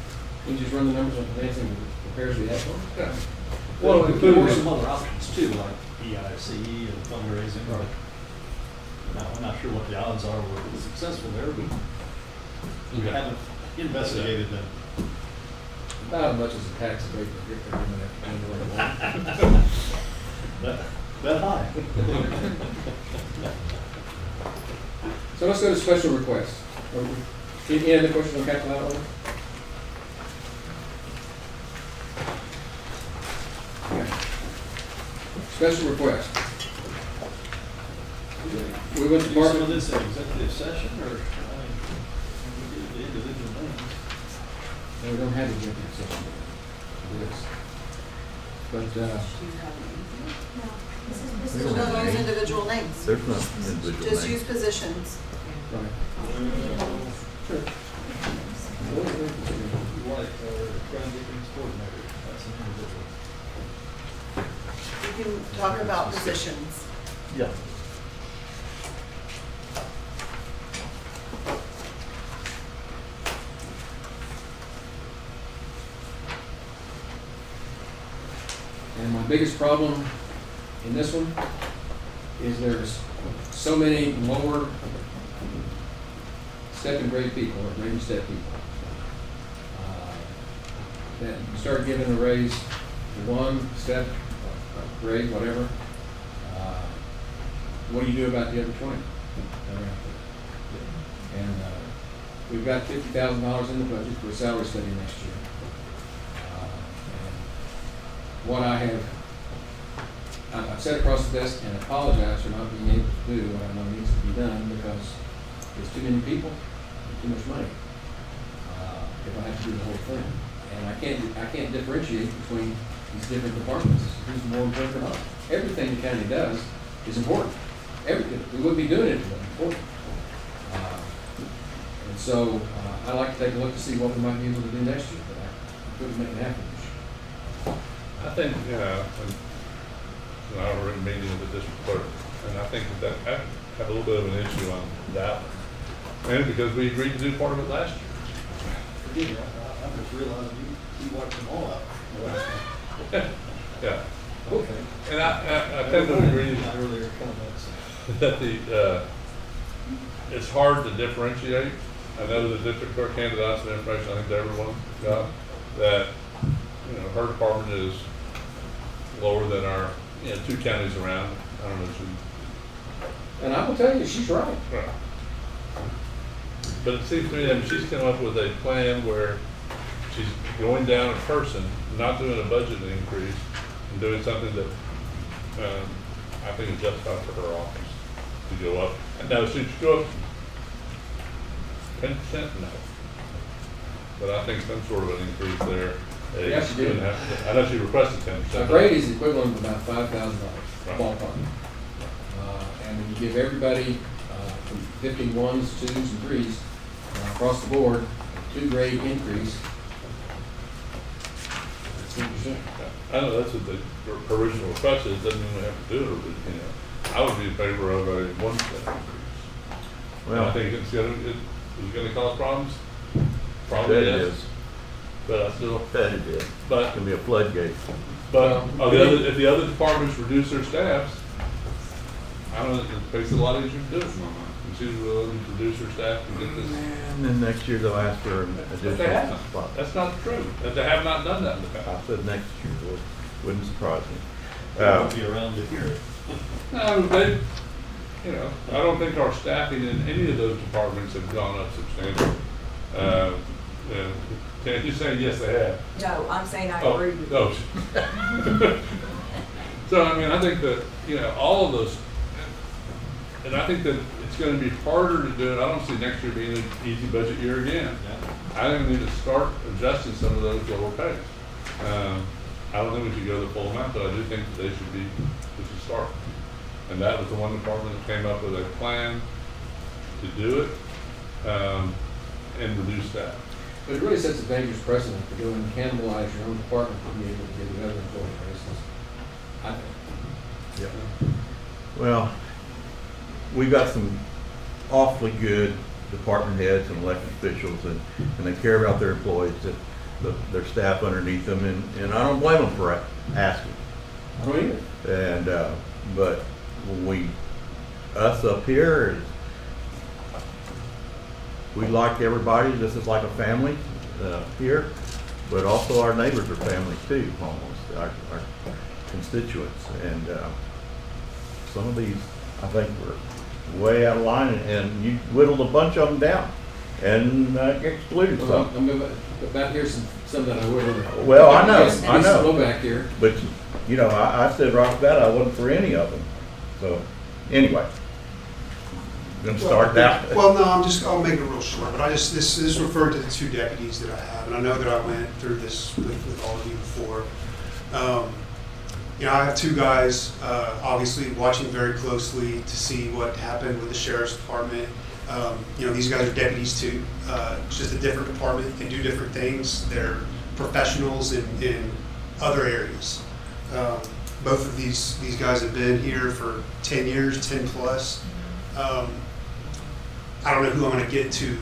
You just run the numbers on financing repairs we have for. Yeah. Well, Well, there were including some other options too, like EICE and fundraising. Right. Now, I'm not sure what the odds are we're successful there, but we haven't investigated them. About as much as a tax rate that you're gonna have to pay anyway. That high. So let's go to special requests. Any other questions on capital outlay? Okay. Special request. We went to Do some of department, this in executive session, or, I mean, we do the individual names. no, we don't have executive session. Yes. But, This We is don't just have those names. individual names. There's no individual Just name. use positions. right. Sure. Like, Crown Dickens coordinator, that's an individual. You can talk about positions. Yeah. And my biggest problem in this one is there's so many lower step and grade people, or grade and step people, that you start giving a raise to one step, grade, whatever. What do you do about the other 20? And we've got $50,000 in the budget for a salary study next year. And what I've sat across the desk and apologized for not being able to do what I know needs to be done because there's too many people, and too much money. If I have to do the whole thing, and I can't differentiate between these different departments. Who's more important than others? Everything the county does is important. Everything. We wouldn't be doing it if it wasn't important. And so I like to take a look to see what we might be able to do next year, but I couldn't make it happen this year. I think, I have a written meeting with the district clerk, and I think that I have a little bit of an issue on that one. And because we agreed to do part of it last year. Forgive me, I just realized you wiped them all out. Yeah. Okay. And I tend to agree My earlier comments. that it's hard to differentiate. I know the district clerk handed out some information, I think to everyone got, that, her department is lower than our, two counties around. I don't know, And I will tell you, she's right. right. But it seems to me that she's come up with a plan where she's going down a person, not doing a budget increase, and doing something that I think is justified for her office to go up. And now, should she go up 10%? No. But I think some sort of an increase there. Yeah, she did. I know she requested 10%. A grade is equivalent to about $5,000 Right. ballpark. And when you give everybody from 50 ones, twos, and threes across the board, a 2-grade increase, that's 10%. I know that's what the original request is, doesn't mean we have to do it, but, I would be in favor of a 1% increase. Well, I think it's gonna cause problems. Probably That yes. is. But I still, That it is. It's but, gonna be a floodgate. if the other departments reduce their staffs, I don't know, it makes it a lot easier to do it in my mind. And she's willing to reduce her staff and get this. And then next year they'll ask for an But they additional haven't. spot. That's not true. That they have not done that in the I past. said next year, wouldn't surprise me. I'll be around to hear it. No, they, I don't think our staffing in any of those departments have gone up substantially. You're saying yes, they have. No, I'm saying I Oh, agree with you. oh. So, I think that, all of those, and I think that it's gonna be harder to do it. I don't see next year being an easy budget year again. Yeah. I think we need to start adjusting some of those lower pays. I don't think we should go the full amount, but I do think that we should start. And that was the one department that came up with a plan to do it, and reduce that. But it really sets a dangerous precedent for doing, cannibalize your own department to be able to give the other employee raises. I think. Yeah. Well, we've got some awfully good department heads and elected officials, and they care about their employees, their staff underneath them, and I don't blame them for asking. I don't either. And, but when us up here, we like everybody, this is like a family, here. but also our neighbors are family too, almost, our constituents. And some of these, I think, were way out of line, and you whittled a bunch of them down and excluded Well, some. I'm about here some that I would. Well, I know, Yes, I know. Go back here. But, you know, I said right off the bat, I wasn't for any of them. So, anyway. Gonna start that. Well, no, I'll make it real short, but this is referred to the two deputies that I have, and I know that I went through this with all of you before. You know, I have two guys, obviously watching very closely to see what happened with the sheriff's department. You know, these guys are deputies too. It's just a different department. They do different things. They're professionals in other areas. Both of these guys have been here for 10 years, 10 plus. I don't know who I'm going to get to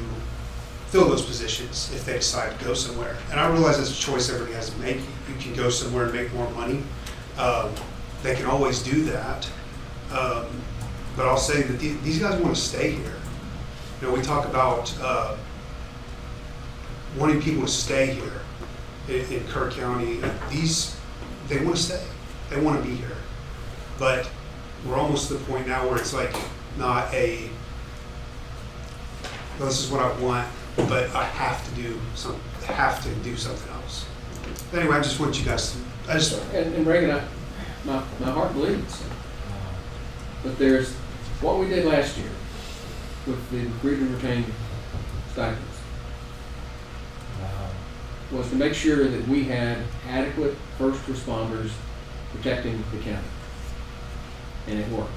fill those positions if they decide to go somewhere. And I realize that's a choice everybody has to make. You can go somewhere and make more money. They can always do that. But I'll say that these guys want to stay here. You know, we talk about wanting people to stay here in Kerr County. They want to stay. They want to be here. But we're almost to the point now where it's like not a, well, this is what I want, but I have to do something else. But anyway, I just want you guys to, And Reagan, my heart bleeds. But there's what we did last year with the agreed and retained stipends was to make sure that we had adequate first responders protecting the county. And it worked.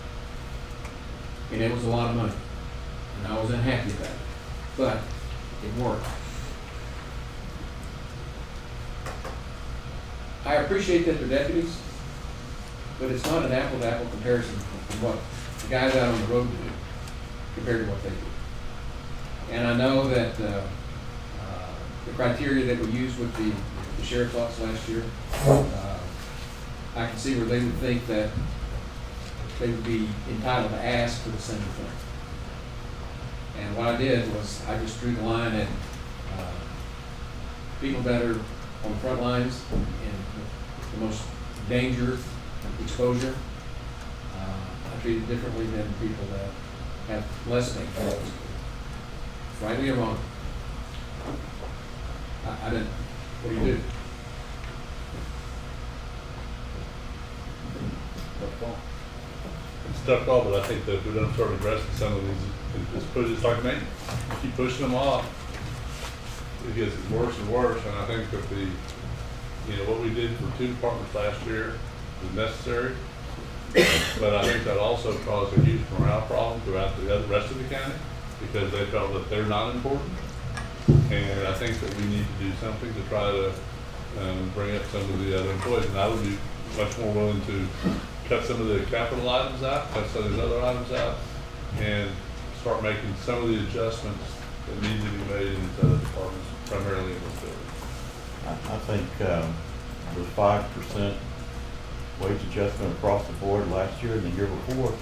And it was a lot of money. And I was unhappy about it. But it worked. I appreciate that they're deputies, but it's not an apple-to-apple comparison from what the guys out on the road do compared to what they do. And I know that the criteria that we used with the sheriff's office last year, I can see where they would think that they would be entitled to ask for the same thing. And what I did was I just drew the line at people that are on the front lines in the most danger, exposure. I treat it differently than people that have less danger. Rightly or wrong. I didn't. What do you do? It's a tough call, but I think that if we don't start addressing some of these, it's like me. Keep pushing them off, it gets worse and worse. And I think that what we did for two departments last year was necessary. But I think that also caused a huge morale problem throughout the rest of the county because they felt that they're not important. And I think that we need to do something to try to bring up some of the other employees. And I would be much more willing to cut some of the capital items out, cut some of these other items out, and start making some of the adjustments that need to be made in these other departments, primarily in this building. I think the 5% wage adjustment across the board last year and the year before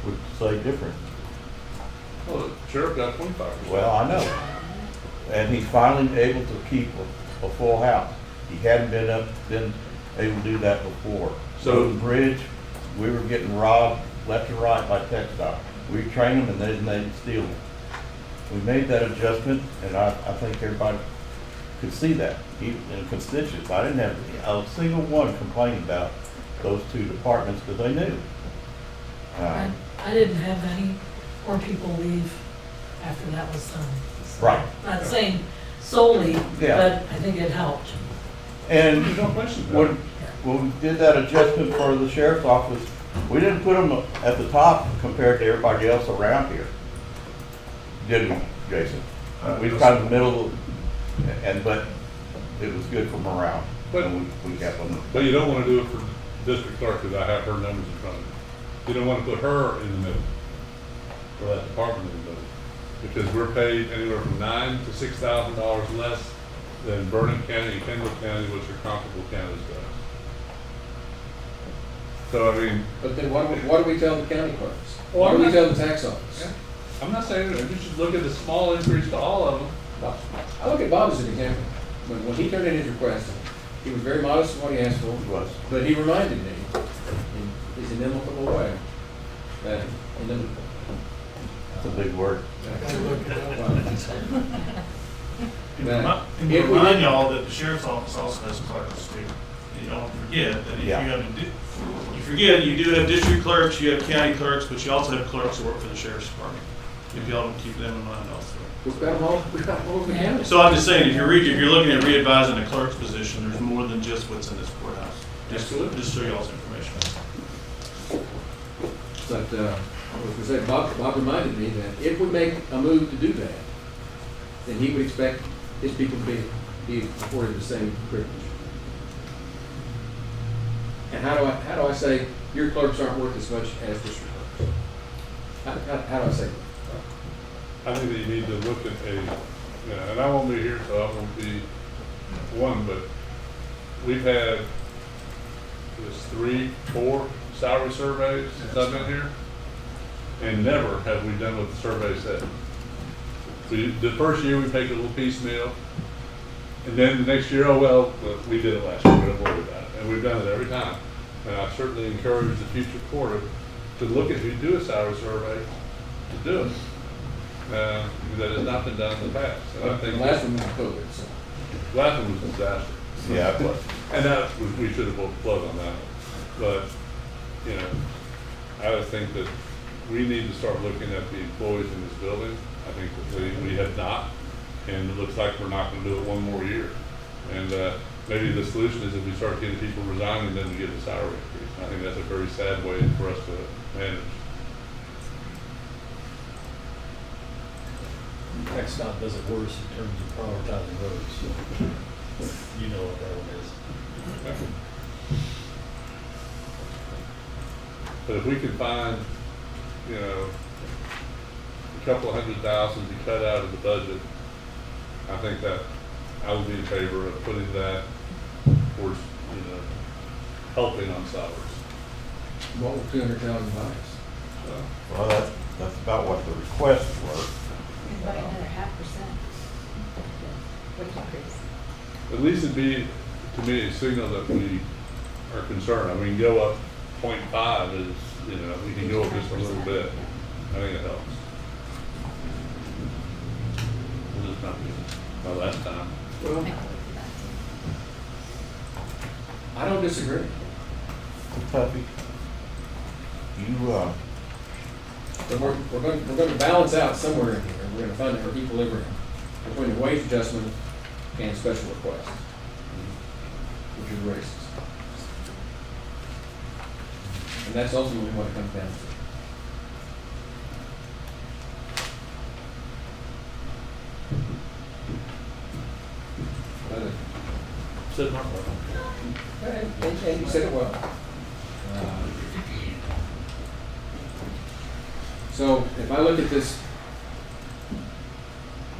would say different. Well, the sheriff got 25%. Well, I know. And he's finally able to keep a full house. He hadn't been able to do that before. So the bridge, we were getting robbed left and right by TxDOT. We trained them and they'd steal them. We made that adjustment, and I think everybody could see that, even in constituents. I didn't have a single one complain about those two departments because they knew. I didn't have any more people leave after that was done. So, Right. Not saying solely, Yeah. but I think it helped. And There's no question about it. when we did that adjustment for the sheriff's office, we didn't put them at the top compared to everybody else around here. Did we, Jason? We was kind of in the middle, but it was good for morale. But- And we kept them. But you don't want to do it for district clerk because I have her numbers in front of me. You don't want to put her in the middle, or that department in the middle, because we're paid anywhere from $9,000 to $6,000 less than Burnham County and Kendall County, which are comparable counties to us. So I mean, But then what do we tell the county clerks? Well, What do we I'm tell the tax office? I'm not saying that you should look at the small increase to all of them. I look at Bob as an example. when he turned in his request, he was very modest in what he asked for. It was. But he reminded me, in his inimitable way, that inimitable. That's a big word. And That and if we remind did- y'all that the sheriff's office also has clerks too. You don't forget that if you Yeah. have, you forget, you do have district clerks, you have county clerks, but you also have clerks who work for the sheriff's department. If y'all don't keep them in mind also. We've got them all, we've got them all over the county. So I'm just saying, if you're looking at readvising the clerk's position, there's more than just what's in this courthouse. Absolutely. Just so y'all's information. But, as I said, Bob reminded me that if we make a move to do that, then he would expect his people to be afforded the same privilege. And how do I say your clerks aren't worth as much as district clerks? How do I say that? I think that you need to look at and I won't be here, so I won't be one, but we've had this 3, 4 salary surveys since I've been here, and never have we done what the survey said. The first year we take a little piecemeal, and then the next year, oh, well, we did it last year, we don't worry about it. And we've done it every time. And I certainly encourage the future court to look at who do a salary survey, to do it. That has not been done in the past. And I The think last one was COVID, so. last one was a disaster. Yeah, it was. And that was, we should have pulled the plug on that one. But, I just think that we need to start looking at the employees in this building. I think that we have not, and it looks like we're not gonna do it one more year. And, maybe the solution is if we start getting people resigning, then we get a salary increase. I think that's a very sad way for us to manage. TxDOT does it worse in terms of prioritizing roads. You know what that one is. But if we can find, a couple of $100,000 to cut out of the budget, I think that I would be in favor of putting that towards, helping on salaries. What will 200,000 buy us? So, Well, that's about what the requests were. And by another 0.5%. Wage increase. at least it'd be, to me, a signal that we are concerned. I mean, go up 0.5 is, we can go up just a little bit. I think it helps. This is not my last time. Well, I don't disagree. Tuffy, you, But we're going to balance out somewhere in here. We're going to find our equilibrium between the wage adjustment and special request, which is raises. And that's ultimately what it comes down to. Said Mark. And you said it well. So if I look at this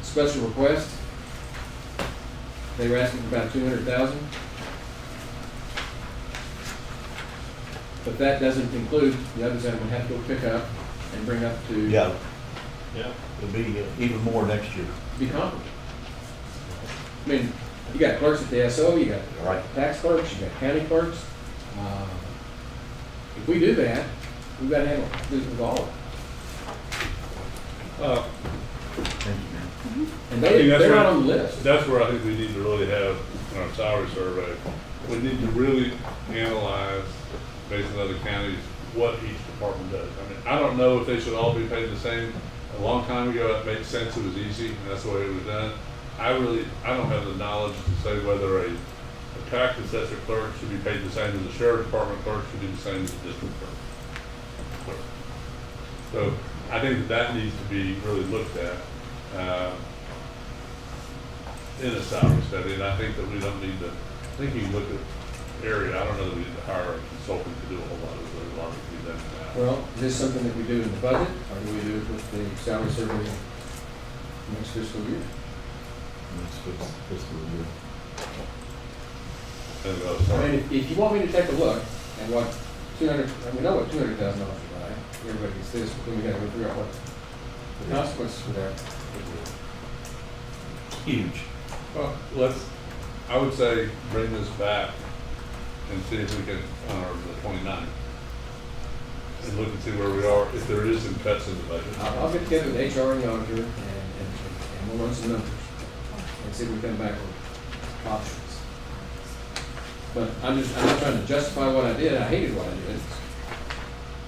special request, they were asking for about 200,000. But that doesn't include the others that I'm gonna have to go pick up and bring up to yeah, Yeah. it'll be even more next year. be comparable. I mean, you got clerks at the SO, you got Right. tax clerks, you got county clerks. If we do that, we've got to handle this with all of them. And I think that's they're where- not on the list. That's where I think we need to really have in our salary survey. We need to really analyze, based on other counties, what each department does. I mean, I don't know if they should all be paid the same. A long time ago, it made sense, it was easy, and that's the way it was done. I don't have the knowledge to say whether a tax assessor clerk should be paid the same as a sheriff department clerk, should be the same as a district clerk. So I think that needs to be really looked at in a salary study, and I think that we don't need to, I think you can look at area, I don't know that we need to hire a consultant to do a whole lot of it, there's a lot that can be done now. Well, is this something that we do in the budget, or do we do it with the salary survey next fiscal year? I mean, if you want me to take a look at what 200, and we know what $200,000 will buy, everybody gets this, but then we gotta go figure out what the consequences for that would be. Huge. Well, I would say bring this back and see if we can honor the 29th. And look and see where we are, if there is some cuts in the budget. I'll get together with HR and the auditor and we'll run some numbers and see if we come back with options. But I'm not trying to justify what I did. I hated what I did.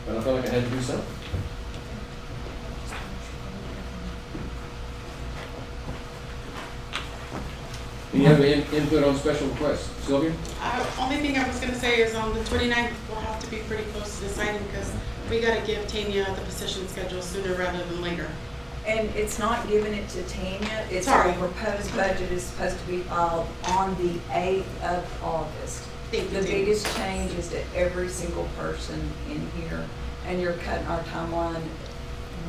But I felt like I had to do something. Any other input on special requests? Sylvia? Only thing I was gonna say is on the 29th, we'll have to be pretty close to deciding because we gotta give Tanya the position schedule sooner rather than later. And it's not giving it to Tanya, it's Sorry. our proposed budget is supposed to be filed on the 8th of August. Thank you, The Tanya. biggest change is to every single person in here, and you're cutting our timeline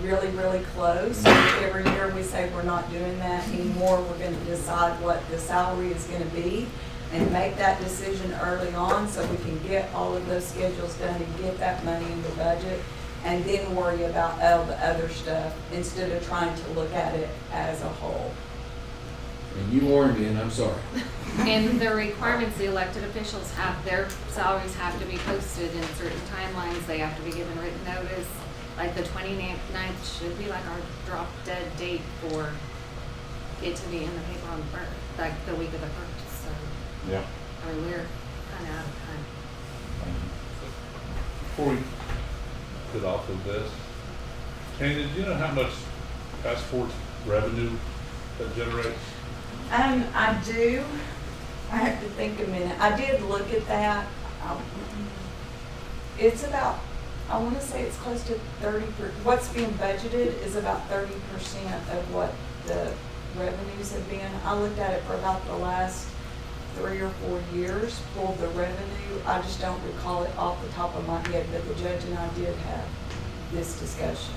really, really close. Every year we say we're not doing that anymore, we're gonna decide what the salary is gonna be and make that decision early on so we can get all of those schedules done and get that money in the budget, and then worry about all the other stuff instead of trying to look at it as a whole. And you warned me, and I'm sorry. And the requirements, the elected officials have, their salaries have to be posted in certain timelines, they have to be given written notice. Like the 29th should be like our drop dead date for it to be in the paper on the first, like the week of the first, so. Yeah. I mean, we're kind of out of time. Before we get off of this, Tanya, do you know how much passports revenue that generates? I do. I have to think a minute. I did look at that. It's about, I want to say it's close to 30%. What's being budgeted is about 30% of what the revenues have been. I looked at it for about the last 3 or 4 years, pulled the revenue. I just don't recall it off the top of my head, but the judge and I did have this discussion.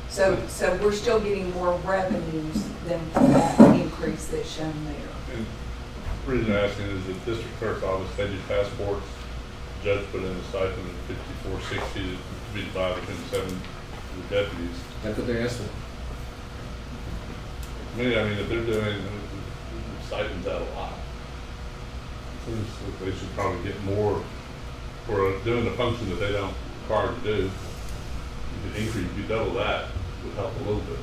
So we're still getting more revenues than that increase that's shown there. And the reason I'm asking is that district clerk's office, they do passports, judge put in a stipend of $54.60 to be divided between 7 of the deputies. That's what they asked for. I mean, if they're doing stipends out a lot, seems like they should probably get more for doing the function that they don't require to do. You could increase, you double that, would help a little bit.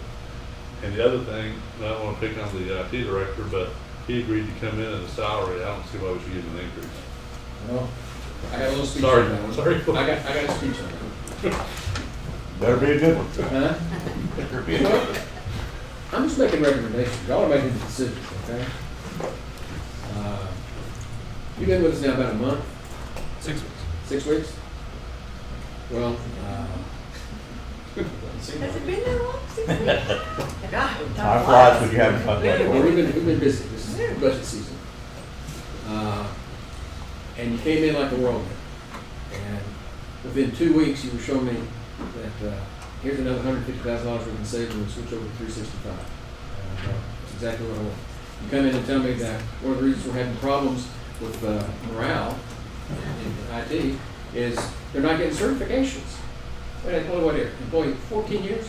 And the other thing, and I don't want to pick on the IT director, but he agreed to come in at a salary. I don't see why we should give him an increase. Well, I got a little speech Sorry, on that one. sorry. I got a speech on that. Better be a good one. Huh? Better be a good one. I'm just making recommendations. Y'all are making the decisions, okay? You've been with us now about a month? 6 weeks. 6 weeks? Well, Has it been that long? 6 weeks? God, Time flies when you having fun. well, we've been busy. This is budget season. And you came in like a whirlwind. And within 2 weeks, you were showing me that here's another $150,000 we can save when we switch over to 365. That's exactly what I want. You come in and tell me that one of the reasons we're having problems with morale in IT is they're not getting certifications. Wait, employee what here? Employee 14 years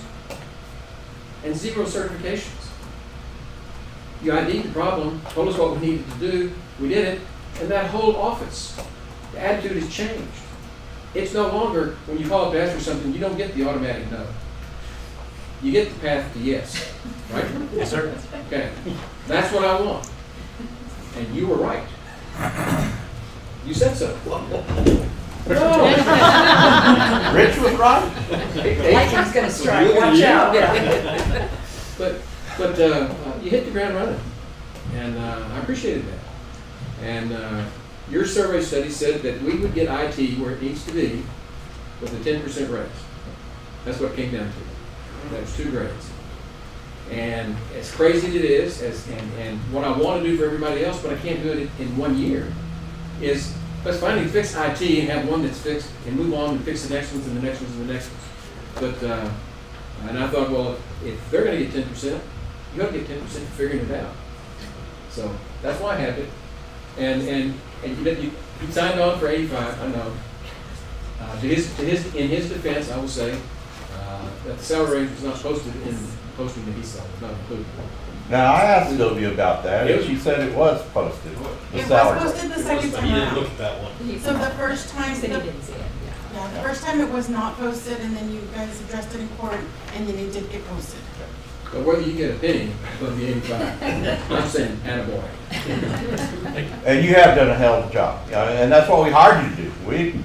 and 0 certifications. You ID'd the problem, told us what we needed to do, we did it, and that whole office, the attitude has changed. It's no longer, when you call up to ask for something, you don't get the automatic no. You get the path to yes, right? Yes, sir. Okay, that's what I want. And you were right. You said so. No. Rich was right. Lightning's gonna strike, watch out. But you hit the ground running, and I appreciated that. And your survey study said that we would get IT where it needs to be with a 10% raise. That's what it came down to. That was 2 grades. And as crazy as it is, and what I want to do for everybody else, but I can't do it in 1 year, is let's finally fix IT and have one that's fixed and move on and fix the next ones and the next ones and the next ones. But, and I thought, well, if they're going to get 10%, you ought to get 10% for figuring it out. So that's why I have it. And you signed on for 85, I know. In his defense, I will say that the salary range was not posted in the posting that he saw, it was not included. Now, I asked Sylvia about that, and she said it was posted, the It was salary. posted the second You time didn't around. look at that one. So the first time, Said he the didn't see it, yeah. yeah, the first time it was not posted, and then you guys addressed it in court, and then it did get posted. But whether you get a penny, it'll be 85. I'm saying, attaboy. And you have done a hell of a job, and that's what we hired you to do.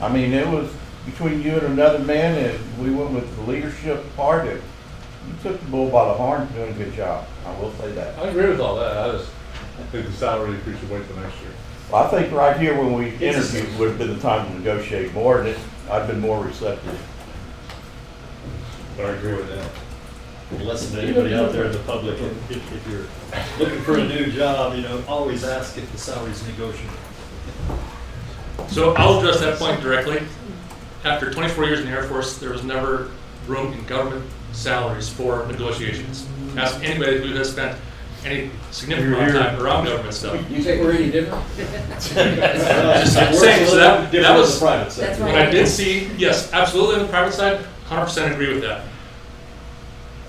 I mean, it was between you and another man, and we went with the leadership part. You took the bull by the horn, doing a good job. I will say that. I agree with all that, I just think the salary increase should wait till next year. Well, I think right here when we interviewed would have been the time to negotiate more, and I've been more receptive. But I agree with that. Listen to anybody out there in the public, if you're looking for a new job, always ask if the salary's negotiable. So I'll address that point directly. After 24 years in the Air Force, there was never room in government salaries for negotiations. Ask anybody who has spent any significant amount of time around government stuff. You think we're any different? Just saying, so that was, private sector. That's what right. I did see, yes, absolutely on the private side, 100% agree with that.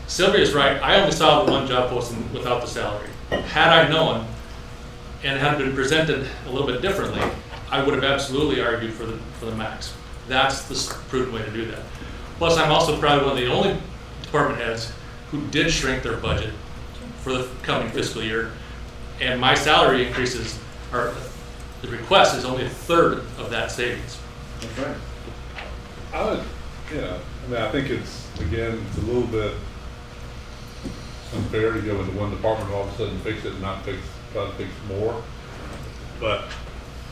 Sylvia's right, I only saw the one job posting without the salary. Had I known, and had it been presented a little bit differently, I would have absolutely argued for the max. That's the prudent way to do that. Plus, I'm also probably one of the only department heads who did shrink their budget for the coming fiscal year, and my salary increases are, the request is only a third of that savings. That's right. I would, I think it's a little bit unfair to go into one department and all of a sudden fix it and not try to fix more. But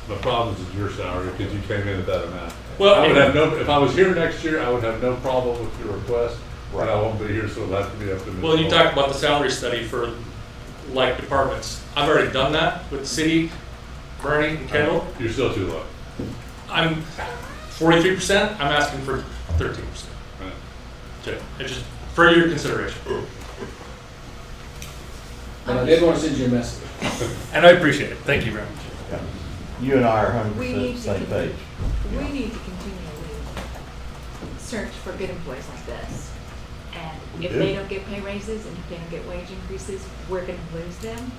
the problem is your salary because you came in at that amount. Well, I would have if I was here next year, I would have no problem with your request, but I won't be here, so it'll have to be up to me. Well, you talked about the salary study for like departments. I've already done that with the city, Bernie, and Kendall. You're still too low. I'm 43%, I'm asking for 13%. Right. So, it's just for your consideration. But I did want to send you a message. And I appreciate it. Thank you very much. Yeah. You and I are 100% We the need to same continue- page. We need to continually search for good employees like this. And if do. they don't get pay raises and if they don't get wage increases, we're gonna lose them.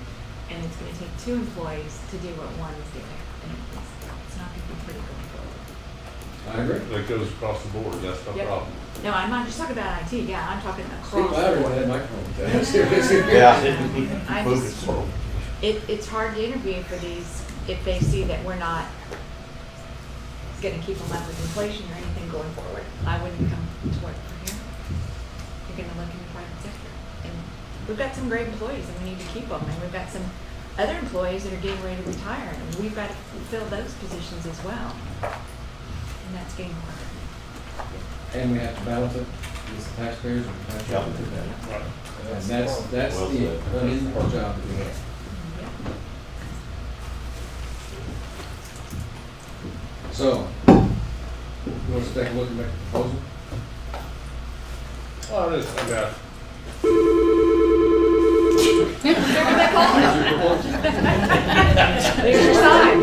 And it's gonna take two employees to do what one is doing. And it's not gonna be pretty going forward. I agree. That goes across the board, that's no Yep. problem. No, I'm not just talking about IT, yeah, I'm talking Speak across. louder the when board. that microphone. I Move it just- slow. It's hard to interview for these if they see that we're not gonna keep them up with inflation or anything going forward. I wouldn't come to work for here. You're gonna look in the private sector. And we've got some great employees and we need to keep them. And we've got some other employees that are getting ready to retire and we've got to fill those positions as well. And that's getting harder. And we have to balance it with the taxpayers and the taxpayers do that. Right. And that's Well the said. unenviable job that we have. So, you want us to take a look at the proposal? Well, I got, There's your sign.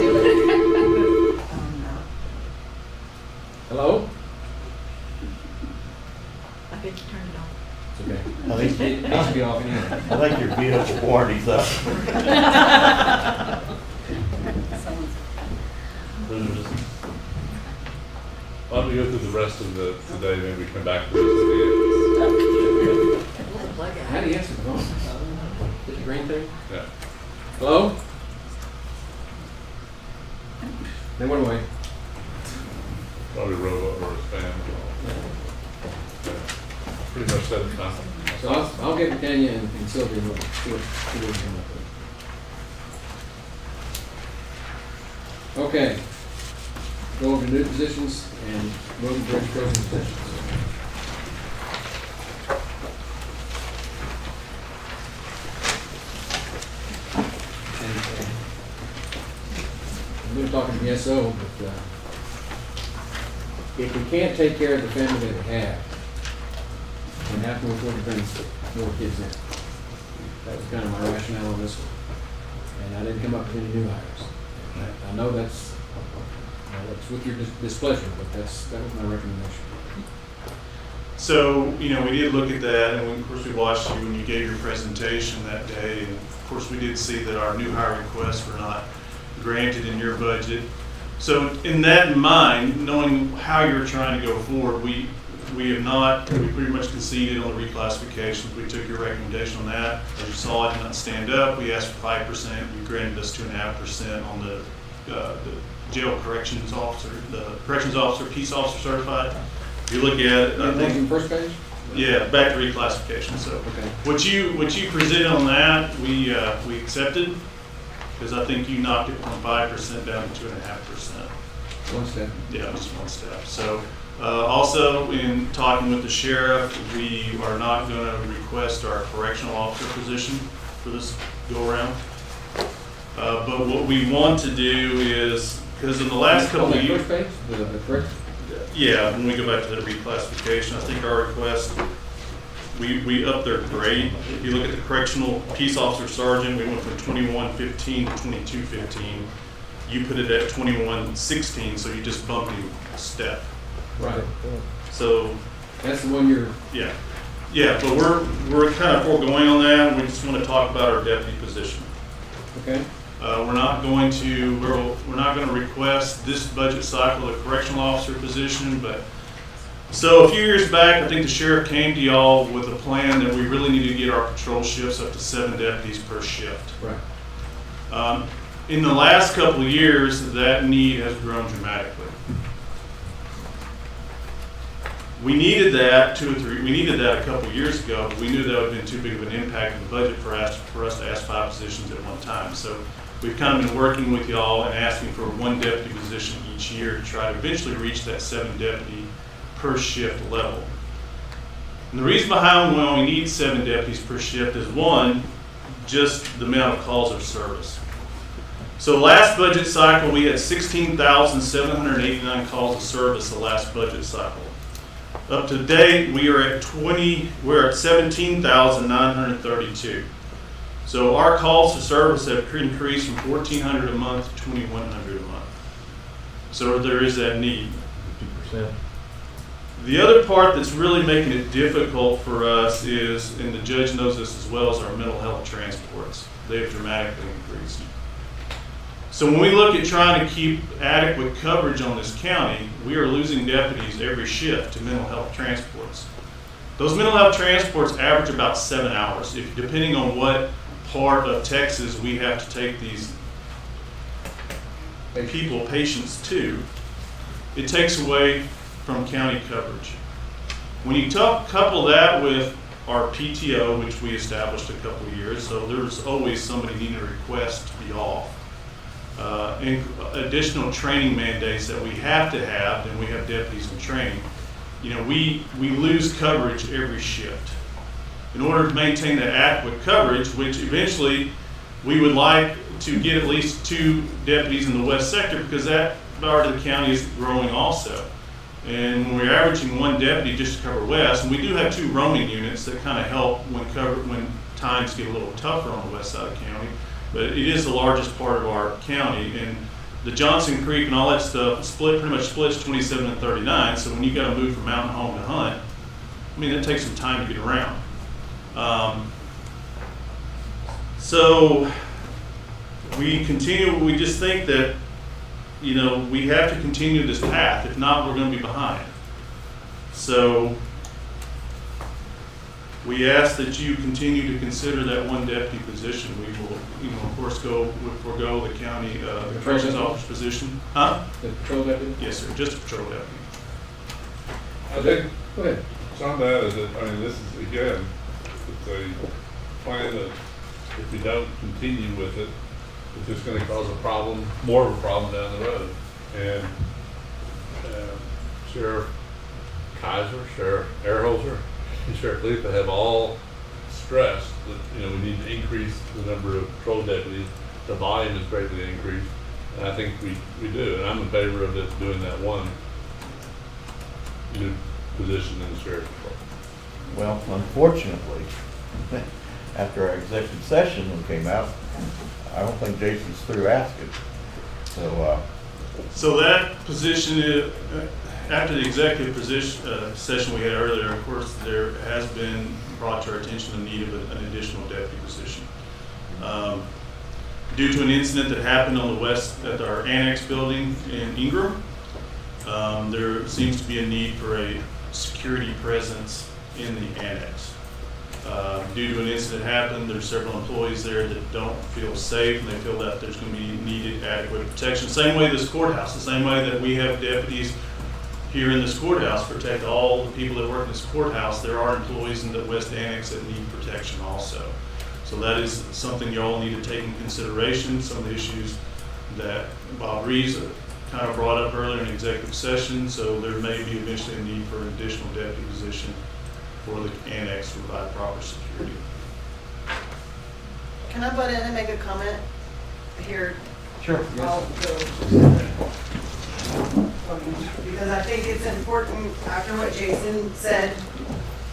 Hello? I think you turned it off. It's okay. I think, It should be off anyway. I think your vehicle warranty's up. why don't we go through the rest of today, maybe come back to this How do you answer the phone? Hit the green thing? again. Yeah. Hello? They went away. Probably robot or spam. Yeah. Pretty much said it now. So I'll get with Tanya and Sylvia and we'll see what we can come up with. Okay. Go over to new positions and road and bridge closing positions. And, I'm going to talk to the SO, but if we can't take care of the family that we have, we have to afford to bring more kids in. That was kind of my rationale on this one. And I didn't come up with any new hires. I know that's with your displeasure, but that was my recommendation. So, we did look at that, and of course, we watched you when you gave your presentation that day, and of course, we did see that our new hire requests were not granted in your budget. So, in that in mind, knowing how you're trying to go forward, we pretty much conceded on the reclassifications. We took your recommendation on that. As you saw, I did not stand up. We asked for 5%. You granted us 2.5% on the jail corrections officer, the corrections officer, peace officer certified. If you look at it, I think. On the first page? Yeah, back to reclassification. So, Okay. what you presented on that, we accepted, because I think you knocked it from 5% down to 2.5%. One step. Yeah, just one step. So, also in talking with the sheriff, we are not going to request our correctional officer position for this go around. But what we want to do is, because in the last couple of years. On the first page, the correct? Yeah, when we go back to the reclassification, I think our request, we upped their grade. If you look at the correctional peace officer sergeant, we went from 2115 to 2215. You put it at 2116, so you just bumped him a step. Right. So. That's the one you're. Yeah, but we're kind of foregoing on that. We just want to talk about our deputy position. Okay. We're not going to request this budget cycle a correctional officer position, but so a few years back, I think the sheriff came to y'all with a plan that we really need to get our patrol shifts up to 7 deputies per shift. Right. In the last couple of years, that need has grown dramatically. We needed that a couple of years ago, but we knew that would have been too big of an impact in the budget for us to ask 5 positions at one time. So we've kind of been working with y'all and asking for 1 deputy position each year to try to eventually reach that 7 deputy per shift level. And the reason behind why we need 7 deputies per shift is, one, just the amount of calls of service. So last budget cycle, we had 16,789 calls of service the last budget cycle. Up to date, we're at 17,932. So our calls to service have increased from 1,400 a month to 2,100 a month. So there is that need. 50%. The other part that's really making it difficult for us is, and the judge knows this as well, is our mental health transports. They have dramatically increased. So when we look at trying to keep adequate coverage on this county, we are losing deputies every shift to mental health transports. Those mental health transports average about 7 hours, depending on what part of Texas we have to take these patients to. It takes away from county coverage. When you couple that with our PTO, which we established a couple of years, so there's always somebody needing a request to be off. And additional training mandates that we have to have, and we have deputies in training. We lose coverage every shift. In order to maintain that adequate coverage, which eventually we would like to get at least 2 deputies in the west sector, because that part of the county is growing also. And when we're averaging 1 deputy just to cover west, and we do have 2 roaming units that kind of help when times get a little tougher on the west side of the county. But it is the largest part of our county, and the Johnson Creek and all that stuff pretty much splits 27 and 39. So when you got to move from mountain home to hunt, that takes some time to get around. So we just think that, we have to continue this path. If not, we're going to be behind. So we ask that you continue to consider that 1 deputy position. We will, of course, forego the county corrections officer's position. Huh? The patrol deputy? Yes, sir. Just a patrol deputy. I think Go ahead. some of that is that, this is, again, it's a plan that if you don't continue with it, it's just going to cause more of a problem down the road. And Sheriff Kaiser, Sheriff Erholzer, and Sheriff Letha have all stressed that we need to increase the number of patrol deputies. The volume is greatly increased, and I think we do. And I'm in favor of just doing that 1 new position in the sheriff's department. Well, unfortunately, after our executive session came out, I don't think Jason's through asking. So that position after the executive session we had earlier, of course, there has been brought to our attention the need of an additional deputy position. Due to an incident that happened on the west at our annex building in Ingram, there seems to be a need for a security presence in the annex. Due to an incident happened, there's several employees there that don't feel safe, and they feel that there's going to be needed adequate protection. Same way this courthouse, the same way that we have deputies here in this courthouse protect all the people that work in this courthouse, there are employees in the West Annex that need protection also. So that is something you all need to take in consideration. Some of the issues that Bob Reeves kind of brought up earlier in executive session, so there may be eventually a need for an additional deputy position for the annex to provide proper security. Can I butt in and make a comment here? Sure. I'll go. Because I think it's important, after what Jason said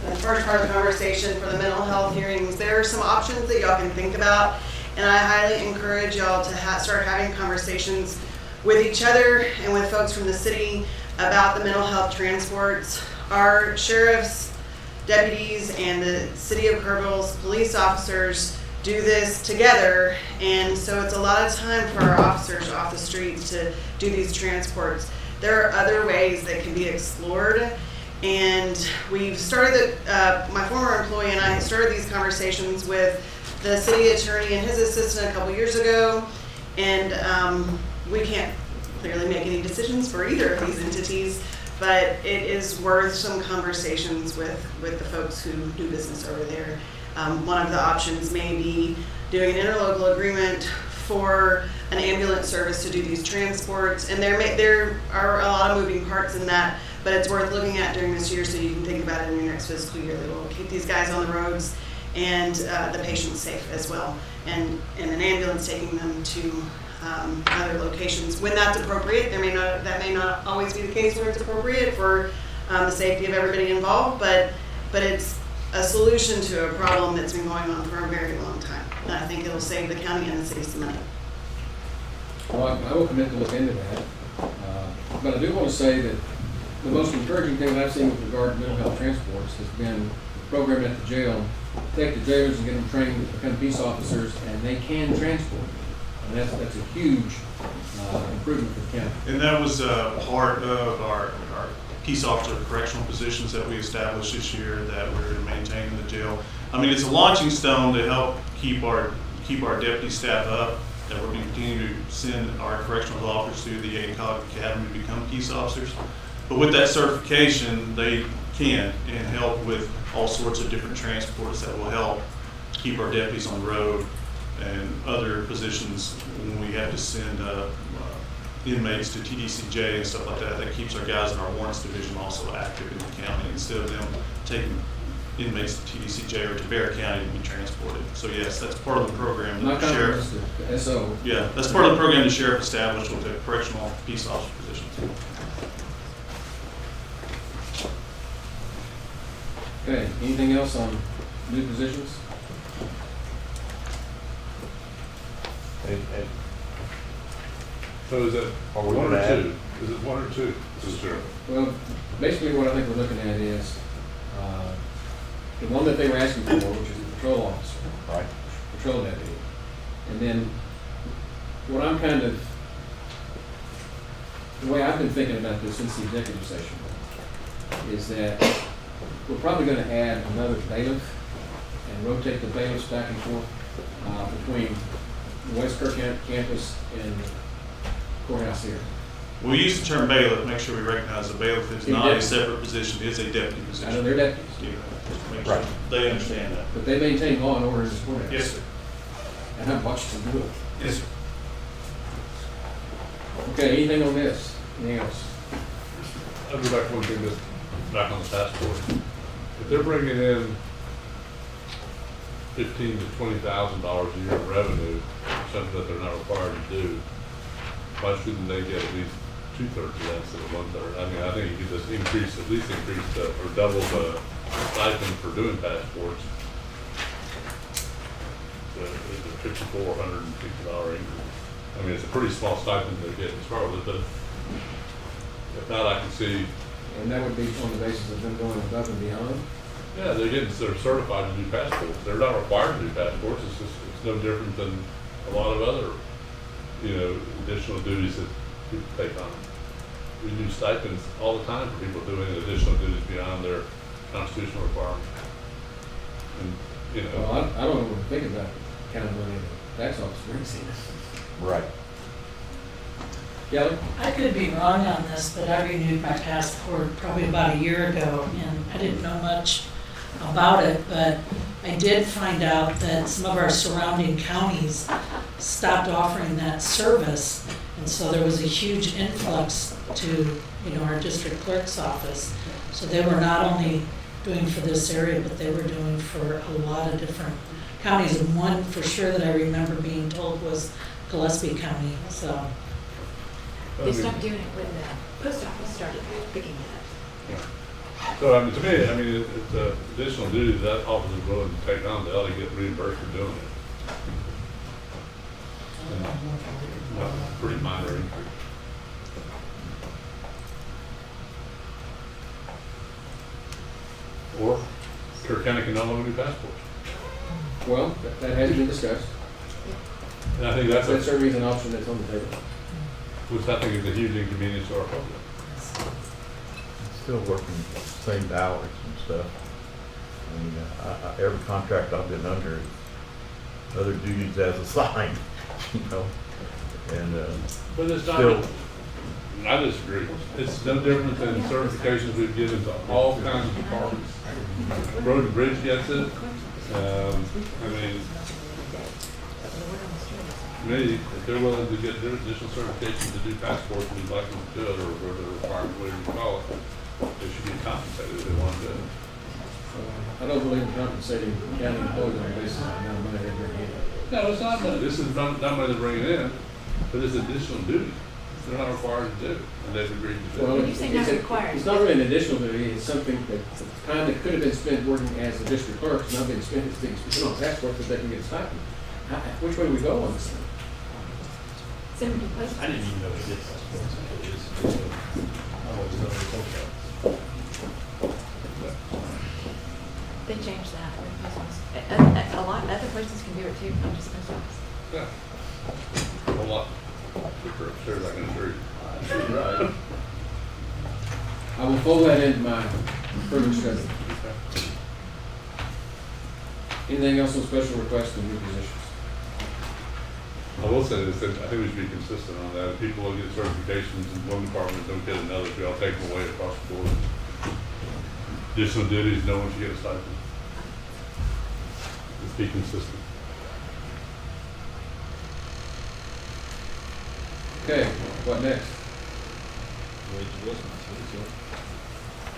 in the first part of the conversation for the mental health hearings, there are some options that y'all can think about. And I highly encourage y'all to start having conversations with each other and with folks from the city about the mental health transports. Our sheriffs, deputies, and the city of Kerrville's police officers do this together, and so it's a lot of time for our officers off the streets to do these transports. There are other ways that can be explored, and we've started, my former employee and I started these conversations with the city attorney and his assistant a couple years ago, and we can't clearly make any decisions for either of these entities, but it is worth some conversations with the folks who do business over there. One of the options may be doing an interlocal agreement for an ambulance service to do these transports, and there are a lot of moving parts in that, but it's worth looking at during this year so you can think about it in your next fiscal year. That will keep these guys on the roads and the patients safe as well, and an ambulance taking them to other locations when that's appropriate. That may not always be the case where it's appropriate for the safety of everybody involved, but it's a solution to a problem that's been going on for a very long time. And I think it'll save the county and the city some money. Well, I will commit to look into that. But I do want to say that the most encouraging thing that I've seen with regard to mental health transports has been the program at the jail. Take the jailers and get them trained to become peace officers, and they can transport. And that's a huge improvement for the county. And that was part of our peace officer correctional positions that we established this year that we're maintaining in the jail. I mean, it's a launching stone to help keep our deputy staff up, that we're going to continue to send our correctional officers through the ACOG Academy to become peace officers. But with that certification, they can and help with all sorts of different transports that will help keep our deputies on the road and other positions when we have to send inmates to TDCJ and stuff like that. That keeps our guys in our warrants division also active in the county instead of them taking inmates to TDCJ or to Bear County to be transported. So yes, that's part of the program that the sheriff. SO. Yeah, that's part of the program the sheriff established with the correctional peace officer positions. Okay, anything else on new positions? So is it Are we one gonna or add- two? Is it one or two? Sure. Well, basically what I think we're looking at is the one that they were asking for, which is the patrol officer. Right. Patrol deputy. And then what I'm the way I've been thinking about this since the executive session is that we're probably going to add another bailiff and rotate the bailiffs back and forth between the West Kerr campus and the courthouse here. We use the term bailiff, make sure we recognize the bailiff is not a separate position, it's a deputy position. I know they're deputies. Yeah, just to make sure they understand that. But they maintain law and order in this courthouse. Yes, sir. And I've watched them do it. Yes, sir. Okay, anything on this? Anything else? I'll go back to one thing, just back on the task force. If they're bringing in $15,000 to $20,000 a year in revenue, something that they're not required to do, why shouldn't they get at least 2/3 of that instead of 1/3? I mean, I think you could just at least increase or double the stipend for doing passports. The $5,450 increase. I mean, it's a pretty small stipend they're getting to start with, but if not, I can see And that would be on the basis of them going above and beyond? Yeah, they're certified to do passports. They're not required to do passports. It's no different than a lot of other, additional duties that people take on. We do stipends all the time for people doing additional duties beyond their constitutional requirements. And, Well, I don't know what to think about the kind of money the tax office brings in. Right. Kelly? I could be wrong on this, but I renewed my passport probably about a year ago, and I didn't know much about it, but I did find out that some of our surrounding counties stopped offering that service, and so there was a huge influx to, our district clerk's office. So they were not only doing for this area, but they were doing for a lot of different counties, and one for sure that I remember being told was Gillespie County, so. They stopped doing it when the post office started picking it up. So, to me, it's additional duties that office is willing to take on. They ought to get reimbursed for doing it. And, pretty minor increase. Or Kerr County can no longer do passports. Well, that has been discussed. And I think that's That certainly is an option that's on the table. which I think is a huge inconvenience to our public. Still working same hours and stuff. I mean, every contract I've been under, other duties as assigned, and, But it's not, still, I disagree. It's no different than certifications we've given to all kinds of departments. Road and Bridge gets it. Me, if they're willing to get their additional certification to do passports and we'd like them to do it, or whatever the requirement, whatever you call it, they should be compensated if they want to do it. I don't believe in compensating county employees on the basis of the amount of money they bring in. No, it's not money. This is not money they're bringing in, but it's additional duty. They're not required to do, and they've agreed to do. Well, When you say not required. It's not really an additional duty, it's something that, time that could have been spent working as a district clerk, is not being spent, it's being spent on tax work, so they can get a stipend. Which way do we go on this thing? Send them to post I didn't office. even know we did passports. I always thought we talked about They changed that. with post office. A lot, other places can do it too, not just post office. Yeah. A lot. Super upstairs, I can assure you. Right. I will fold that into my further study. Anything else on special requests and new positions? I will say this, that I think we should be consistent on that. If people will get certifications in one department, don't get another, we all take them away across the board. Additional duties, no one should get a stipend. Let's be consistent. Okay, what next?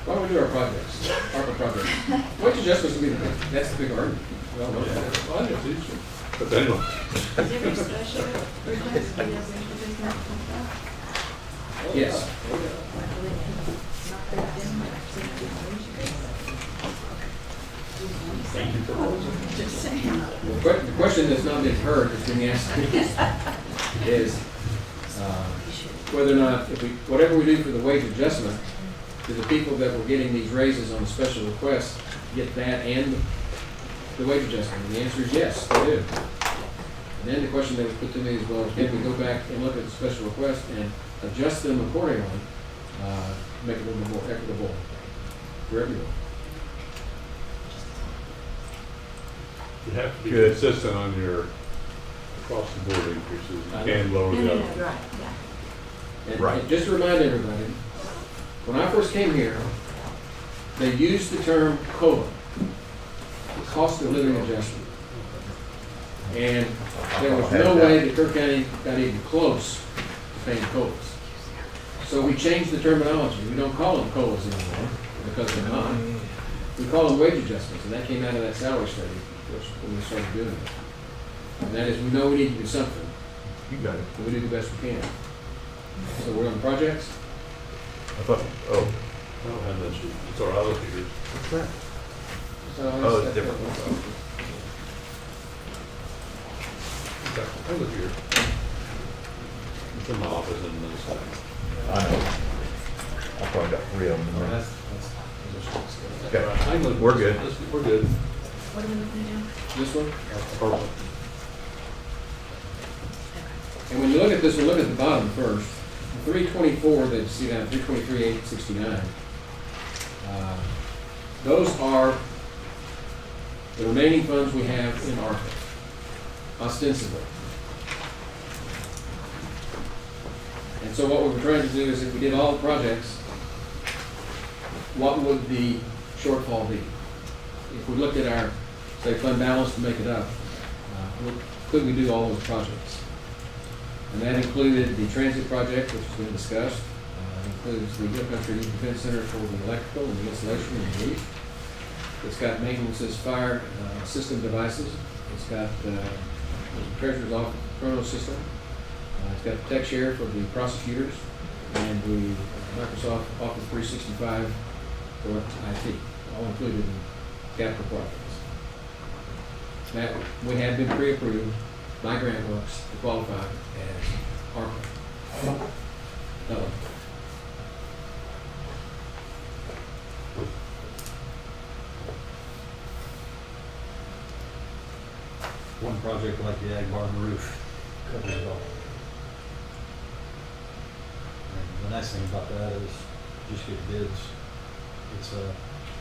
Why don't we do our projects, ARPA projects? Wage adjustments will be the big, that's the big argument. Well, no, that's- Well, I know, teach them. But anyway. Is every special request, do you have any business like that? Yes. The question that's not been heard, that's being asked, is whether or not, whatever we do for the wage adjustment, do the people that were getting these raises on the special requests get that and the wage adjustment? And the answer is yes, they do. And then the question that was put to me is, well, can we go back and look at the special request and adjust them accordingly, make it a little bit more equitable for everyone? You have to be Good. consistent on your across the board increases. You I can't know. lower No, the no, other. no, right, yeah. And Right. and just to remind everybody, when I first came here, they used the term COLA, cost of living adjustment. And there was no way that Kerr County got even close to paying COLAs. So we changed the terminology. We don't call them COLAs anymore, because they're not. We call them wage adjustments, and that came out of that salary study when we started doing it. And that is, we know we need to do something, you got it. but we do the best we can. So we're on projects? I thought, oh, I don't have that sheet. It's all right, I'll look at yours. what's that? So Oh, it's that's- different. Okay, I'll look at yours. It's in my office in the I know. I thought probably got 3 of them in Well, there. that's- Okay. I can look- We're good. We're good. What are we looking at now? This one? Purple. And when you look at this, we'll look at the bottom first. 324 that you see down, 323,869. Those are the remaining funds we have in ARPA, ostensibly. And so what we were trying to do is if we did all the projects, what would the shortfall be? If we looked at our, say, fund balance to make it up, could we do all those projects? And that included the transit project, which has been discussed. Includes the Hill Country Defense Center for the electrical and the insulation and the roof. It's got maintenance's fire system devices. It's got the treasurer's office chrono system. It's got the tech share for the prosecutors and the Microsoft Office 365 for IT, all included in capital projects. That we have been pre-approved by grant books to qualify as ARPA. One project like the ag barn roof covers it all. And the nice thing about that is just get bids. It's a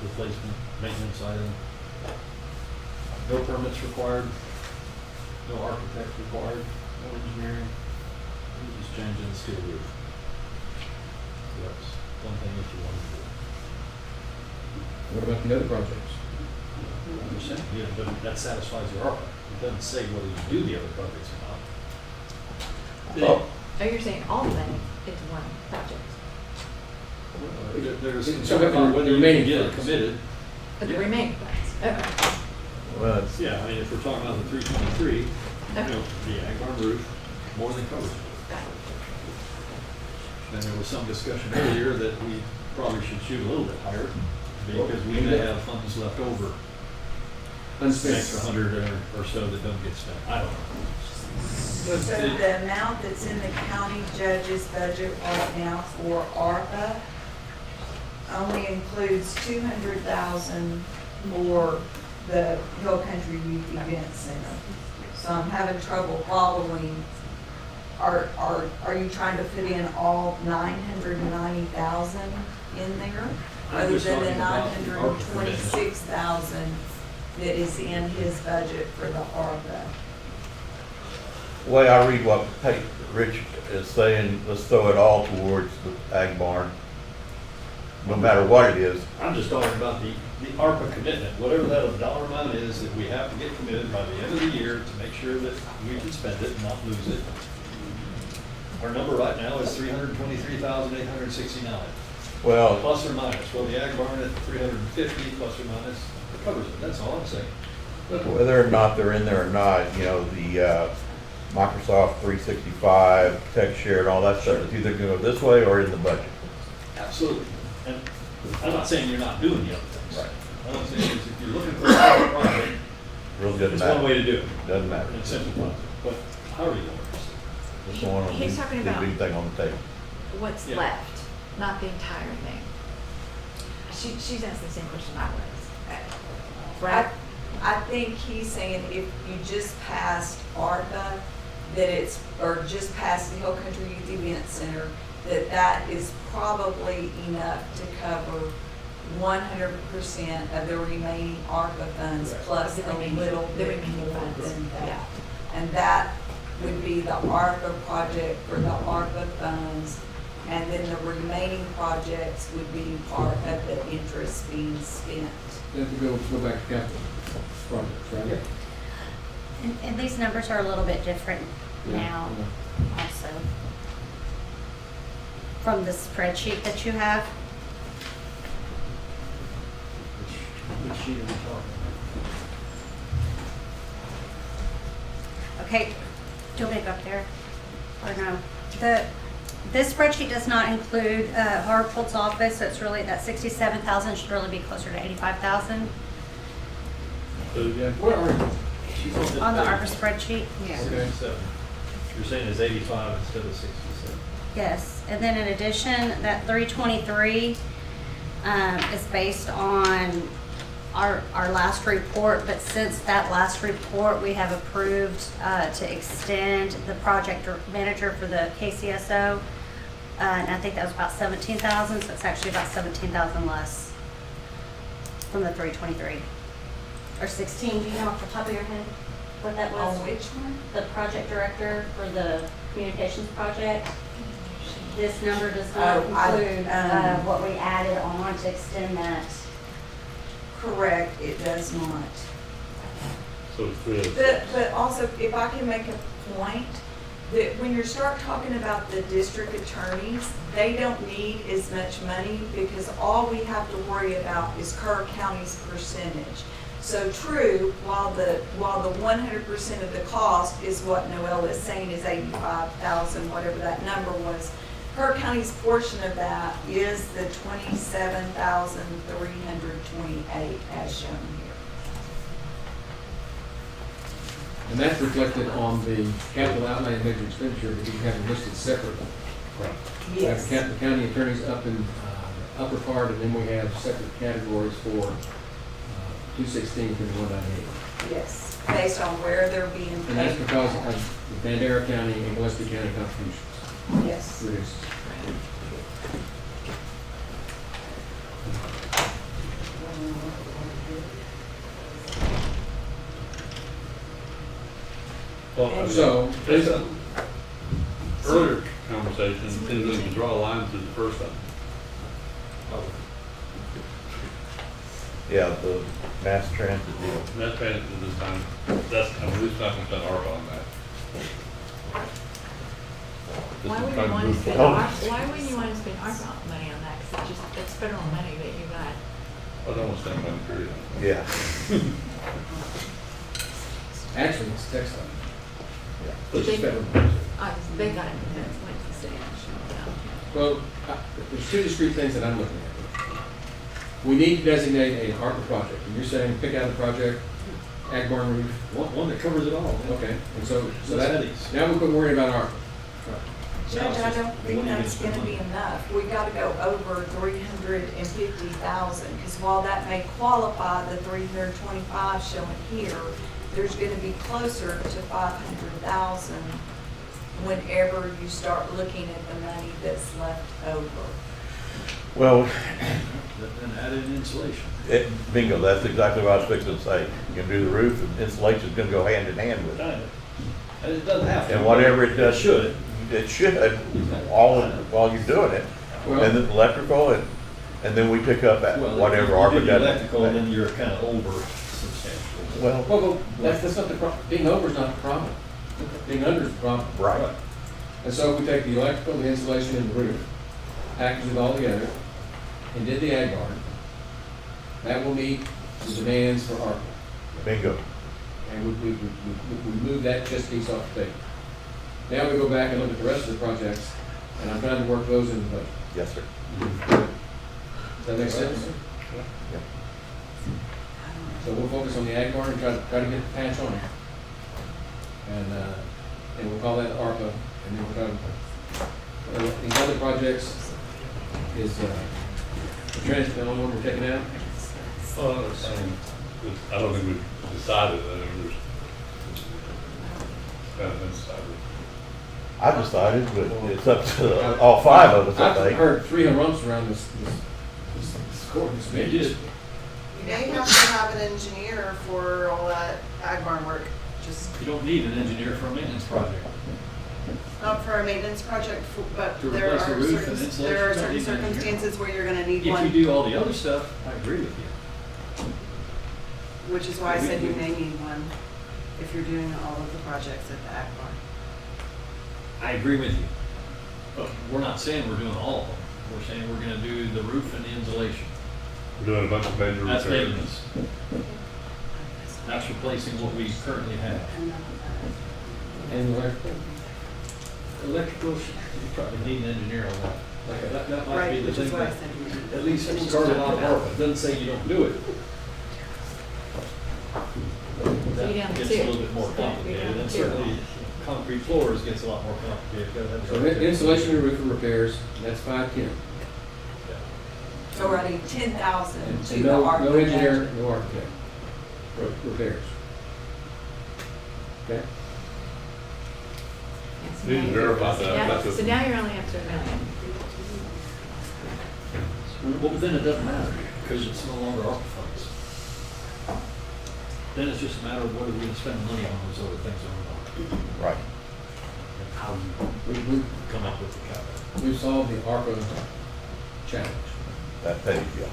replacement, maintenance item. No permits required, no architect required, no engineering. You're just changing the steel roof. So that's one thing that you want to do. What about the other projects? I'm just saying, yeah, but that satisfies your ARPA. It doesn't say whether you do the other projects or not. Oh, Oh, you're saying all of them into one project? There's It's talking about about the whether you remaining can get it funds. committed. But the remaining funds, okay. well, it's, Yeah, I mean, if we're talking about the 323, you know, the ag barn roof more than covers it. And there was some discussion earlier that we probably should shoot a little bit higher because we may have funds left over. An extra Unspent. 100 or so that don't get spent. I don't know. So the amount that's in the county judge's budget right now for ARPA only includes 200,000 for the Hill Country Youth Event Center. So I'm having trouble following. Are you trying to fit in all 990,000 in there? I'm Other just than the talking about the ARPA commitment. 926,000 that is in his budget for the ARPA? the way I read what Rich is saying, let's throw it all towards the ag barn, no matter what it is. I'm just talking about the ARPA commitment, whatever that dollar amount is that we have to get committed by the end of the year to make sure that we can spend it and not lose it. Our number right now is 323,869, Well, plus or minus. Well, the ag barn at 350 plus or minus covers it. That's all I'm saying. whether or not they're in there or not, you know, the Microsoft 365, tech share and all that stuff, it's either gonna go this way or in the budget. Absolutely. And I'm not saying you're not doing the other things. Right. All I'm saying is if you're looking for a private project, Really doesn't it's matter. one way to do it. Doesn't matter. And it simplifies it. But however you want to. Just one on He's talking the about- big thing on the table. What's Yeah. left, not the entire thing. She's asked the same question I was. Right? I think he's saying if you just passed ARPA, that it's, or just passed the Hill Country Youth Event Center, that is probably enough to cover 100% of the remaining ARPA funds plus The a remaining- little the bit remaining more funds, than yeah. that. And that would be the ARPA project for the ARPA funds. And then the remaining projects would be part of the interest being spent. Then we go back to capital projects, right? And these numbers are a little bit different Yeah, now yeah. also. From the spreadsheet that you have. Which sheet are we talking Okay, do you want me to go up there? Or no? This spreadsheet does not include Hartford's office, so it's really, that 67,000 should really be closer to 85,000 Where are you? on the ARPA spreadsheet. Yeah. Okay. 67. You're saying it's 85 instead of 67. Yes. And then in addition, that 323 is based on our last report, but since that last report, we have approved to extend the project manager for the KCSO. And I think that was about 17,000, so it's actually about 17,000 less from the 323. Or 16, do you know off the top of your head what that was? On which one? The project director for the communications project. This number does not include what we added on to extend that. Correct, it does not. So it's 306. But also, if I can make a point, that when you start talking about the district attorneys, they don't need as much money because all we have to worry about is Kerr County's percentage. So true, while the 100% of the cost is what Noel is saying is 85,000, whatever that number was, Kerr County's portion of that is the 27,328 as shown here. And that's reflected on the capital outlay and major expenditure that you have listed separately. Right. We have the county attorneys up in the upper part, and then we have separate categories for 216 and 198. Yes, based on where they're being paid. And that's because of the Bandera County and Gillespie County contributions. Yes. Reduced. Well, So, based on earlier conversation, and we can draw a line through the first one. Yeah, the mass transit deal. Mass transit this time, that's, I mean, we're not gonna spend ARPA on that. This Why is would trying you to want to move spend, forward. why wouldn't you want to spend ARPA money on that? Because it's federal money that you got. I don't want to spend money, period. Yeah. actually, it's textile. But Which is they- federal. They got it, that's what the state. Well, there's two discrete things that I'm looking at. We need to designate an ARPA project, and you're saying pick out a project, ag barn roof. One that covers it all. Okay, and so Those that, headies. now we quit worrying about ARPA. Judge, I don't think that's gonna be enough. We gotta go over 350,000, because while that may qualify the 325 shown here, there's gonna be closer to 500,000 whenever you start looking at the money that's left over. Well, And added insulation. bingo, that's exactly what I was fixing to say. You can do the roof, and insulation's gonna go hand in hand with it. Kind of. And it doesn't have to. And whatever it does. should. It should, while you're doing it. Well- And then electrical, and then we pick up at Well, whatever you ARPA do the does. electrical, and then you're kind of over substantial. Well, Well, that's not the problem. Being over is not the problem. Being under is the problem. right. And so if we take the electrical, the insulation, and the roof, package it all together, and did the ag barn, that will meet the demands for ARPA. Bingo. And we move that chess piece off the table. Now we go back and look at the rest of the projects, and I'm trying to work those in the budget. Yes, sir. Does that make sense? So we'll focus on the ag barn and try to get the patch on it. And we'll call that ARPA, and then we'll try to, these other projects is, the transit, the only one we're taking out. Well, I mean, I don't think we've decided that there's kind of been decided. I decided, but it's up to all five of us, I I've think. heard 3 humps around this court, this You meeting. did. You may have to have an engineer for all that ag barn work, just You don't need an engineer for a maintenance project. not for a maintenance project, but To there are replace the roof and certain, insulation, there are you don't certain need an engineer. circumstances where you're gonna need If you one, do all the other stuff, I agree with you. which is why I said you may need one if you're doing all of the projects at the ag barn. I agree with you. But we're not saying we're doing all of them. We're saying we're gonna do the roof and the insulation. We're doing a bunch of major That's repairs. maintenance. That's replacing what we currently have. And electrical. Electrical, you probably need an engineer on that. That might Right, be the which is thing why I that said you may. at least start it on ARPA. It doesn't say you don't do it. So you're down That to gets a 2. little bit more So you're complicated, down and to 2. certainly concrete floors gets a lot more complicated. Gotta have So architect- insulation and roof repairs, that's 510. So we're adding 10,000 And to the no architect. engineer, no architect. Repairs. Okay? Yes, Need to now you- verify that. Yeah, That's a- so now you're only up to $1 million. Well, but then it doesn't matter, because it's no longer ARPA funds. Then it's just a matter of whether we're gonna spend money on those other things or not. Right. And how you We come up with the capital. we've solved the ARPA challenge. That pays you.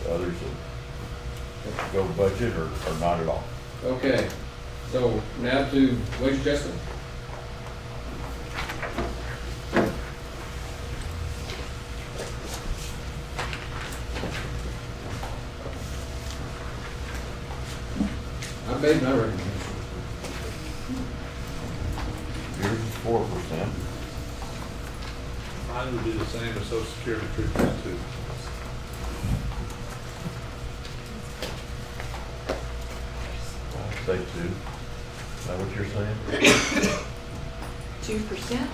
The others will go budget or not at all. Okay, so now to wage adjustment. I made my recommendation. Yours is 4%. Mine would be the same as social security 3.2. Say 2. Is that what you're saying? 2%?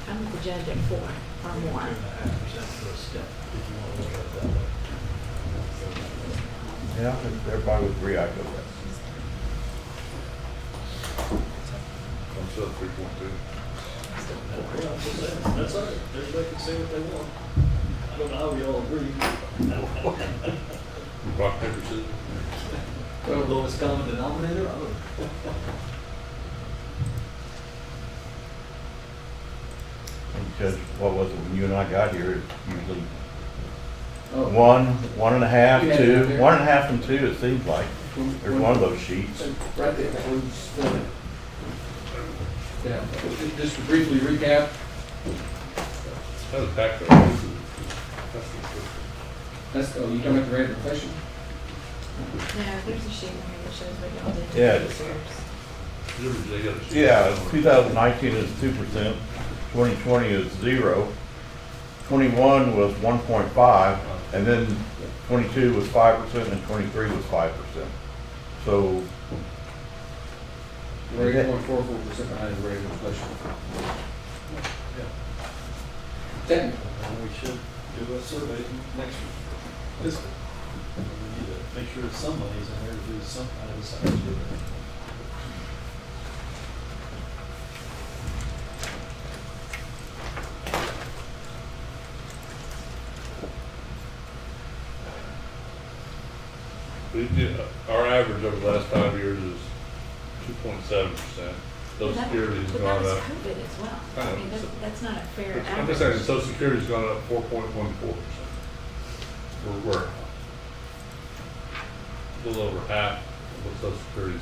I'm with the judge at 4 or more. 2.5% for a step, if you want to look at it that way. Yeah, if everybody would agree, I'd go with that. I'm still at 3.2. Well, I'm just saying, that's all right, everybody can say what they want. I don't know how we all agree. Rock, paper, scissors. Well, lowest common denominator, I don't know. And Judge, what was it, when you and I got here, it's usually Oh. 1, 1.5, You had it 2, up there. 1.5 and 2, it seems like. There's one of those sheets. Right there, that was filling. Yeah, just to briefly recap, That's a tax rate. That's that's, oh, you talking about the rate of inflation? No, there's a sheet in here that shows what y'all did. Yeah. this year's. they got a sheet. Yeah, 2019 is 2%, 2020 is 0, 21 was 1.5, and then 22 was 5%, and 23 was 5%. So, We're 8.44% behind the rate of inflation. Technically. And we should do a survey next fiscal. We need to make sure that somebody's in there to do some kind of a salary survey. We did, our average over the last 5 years is 2.7%. Social That- security's But that gone was up. COVID as well. I know. I mean, that's not a fair I'm average. just saying, social security's gone up 4.14%. We're a little over half of what social security's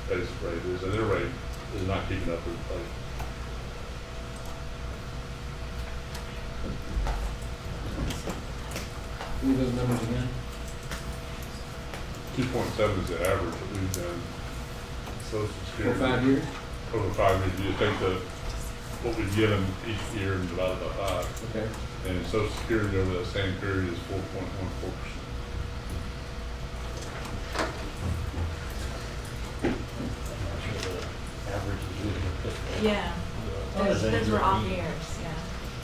base rate is, and their rate is not keeping up with inflation. Give me those numbers again. 2.7 is the average that we've done. Social For security. 5 years? Over 5 years, you just take what we've given each year and divide it by 5. Okay. And social security over that same period is 4.14%. I'm not sure the average is really good. Yeah, those were off years, yeah.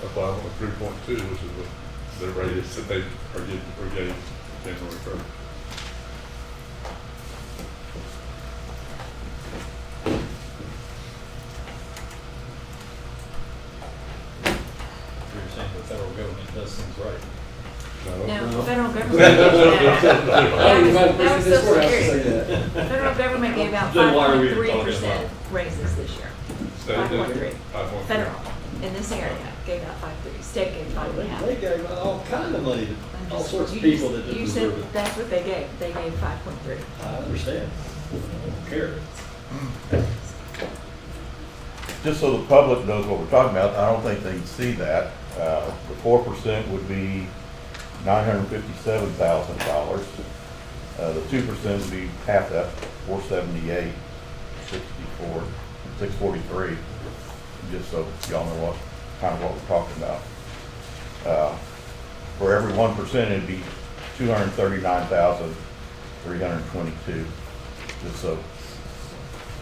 That's why I went with 3.2, which is what their rate is that they are getting January 1st. You're saying the federal government does things right. No, the federal government. That was Social Social Security. Security. The federal government gave out Then why are we even talking 5.3% about? raises this year. State did 5.3. 5.3. Federal, in this area, gave out 5.3. State gave 5.5. They gave out all kind of money to I'm all just- sorts of you people just- that didn't You deserve said it. that's what they gave. They gave 5.3. I understand. I don't care. just so the public knows what we're talking about, I don't think they can see that. The 4% would be $957,000. The 2% would be half that, 478, 64, 643. Just so y'all know what kind of what we're talking about. For every 1%, it'd be $239,000 322, just so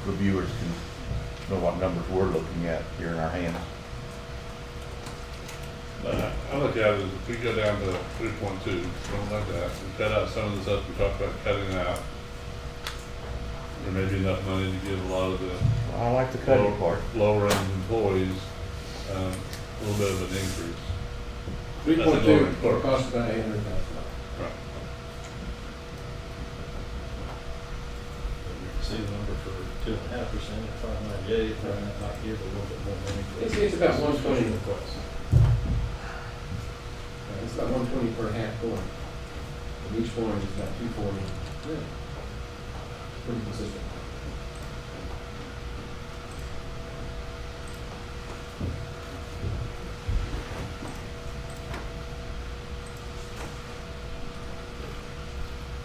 the viewers can know what numbers we're looking at here in our hands. I look at it as if we go down to 3.2, something like that, and cut out some of the stuff we talked about cutting out. There may be enough money to give a lot of the I like the cutting part. lower end employees a little bit of an increase. 3.2 will cost about $800,000. Right. See the number for 2.5% at 598, that might give a little bit more money. It's about 120. It's about 120 per half point. And each point is about 240. Yeah. Pretty consistent.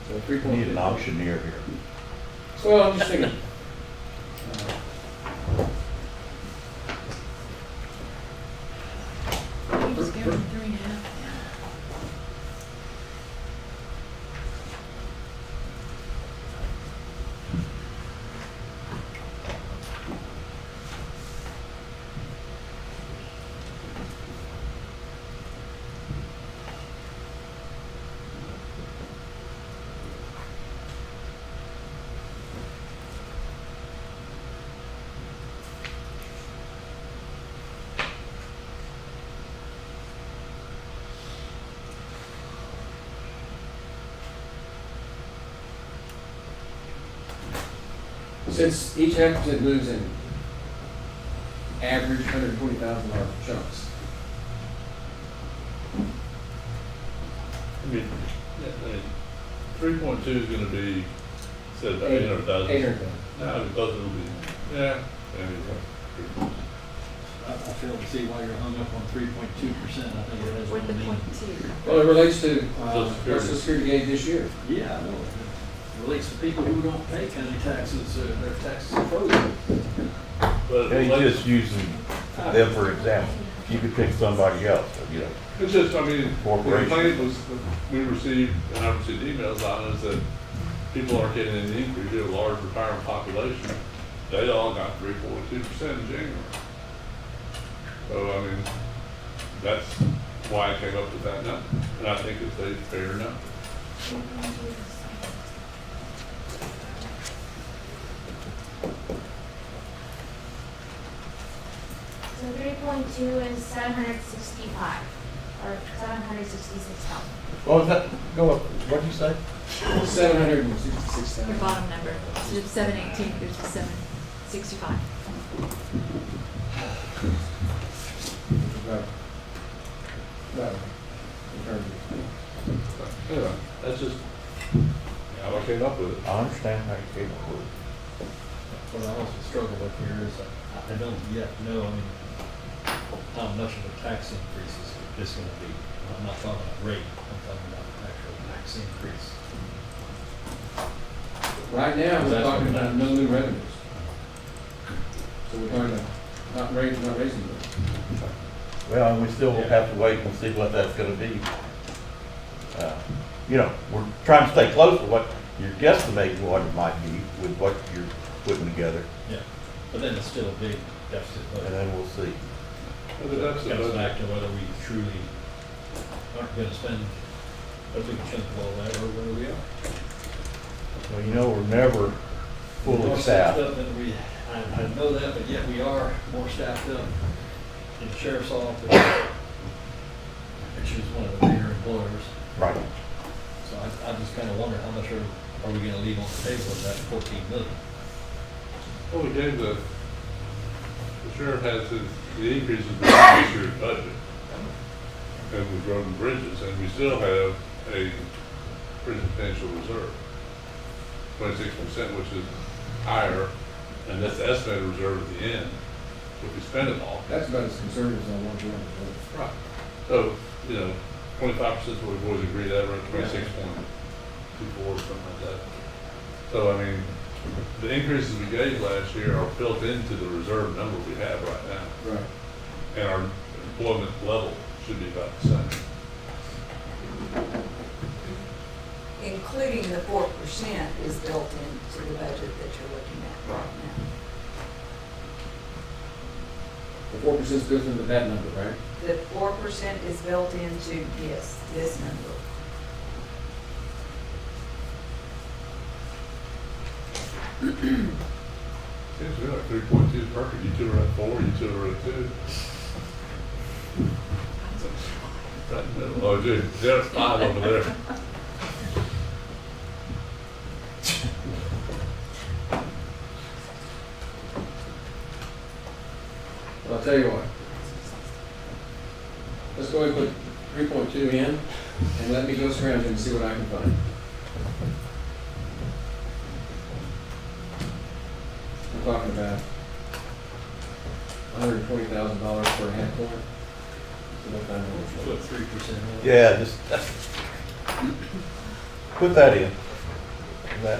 So 3.2. We need an auctioneer here. Well, I'm just thinking. He was given 3.5. Since each 0.5% moves in average $120,000 chunks. I mean, 3.2 is gonna be, said about 800,000. 800,000. No, both of them will be, yeah. I fail to see why you're hung up on 3.2%. I think it has With the one meaning. 0.2. Well, it relates to Social Security. Social Security gave this year. Yeah, I know. It relates to people who don't pay county taxes, their taxes are frozen. But Yeah, it he's relates- just using them for example. You could pick somebody else, you know. It's just, I mean, the Corporation. complaint was, we received, and I received emails on it, is that people aren't getting any increase, we have a large retirement population. They all got 3.2% in January. So, I mean, that's why I came up with that number, and I think it's a fair number. So 3.2 is 765, or 766,000. What was that? Go up. What'd you say? 766,000. Your bottom number, instead of 718, there's a 765. Right. Anyway, that's just how I came up with it. I understand how you came up with it. What I also struggle with here is I don't yet know, I mean, how much of a tax increase is this going to be. I'm not talking about rate, I'm talking about actual tax increase. Right now, we're That's talking what about it no is. new revenues. So we're talking about not raising them. Well, and we still have to wait and see what that's gonna be. You know, we're trying to stay close to what you're guesstimating what it might be with what you're putting together, Yeah, but then it's still a big deficit and budget. then we'll see. But the deficit Comes budget- back to whether we truly aren't going to spend a big chunk of all that, or whether we are. Well, you know, we're never fully More staffed. up than we, I know that, but yet we are more staffed up in the sheriff's office, which is one of the bigger employers. Right. So I just kind of wonder how much are we going to leave on the table of that 14 million? Well, we gave the sheriff has the increases in this year's budget. And with road and bridges, and we still have a bridge potential reserve. 26%, which is higher, and that's the estimated reserve at the end, if we spend it all. That's about as conservative as I want to be. Right. So, 25% is what we've always agreed at, around 26.24, something like that. So, I mean, the increases we gave last year are built into the reserve number we have right now. Right. And our employment level should be about the same. including the 4% is built into the budget that you're looking at right now. The 4% is built into that number, right? The 4% is built into, yes, this number. Seems to be like 3.2 is perfect. You two are at 4, you two are at 2. Right in the middle. Oh, gee, there's 5 over there. Well, I'll tell you what. Let's go ahead and put 3.2 in, and let me go scrounging and see what I can find. I'm talking about $120,000 for a half point. So what kind of- Put 3% in. Yeah, just, put that in. That,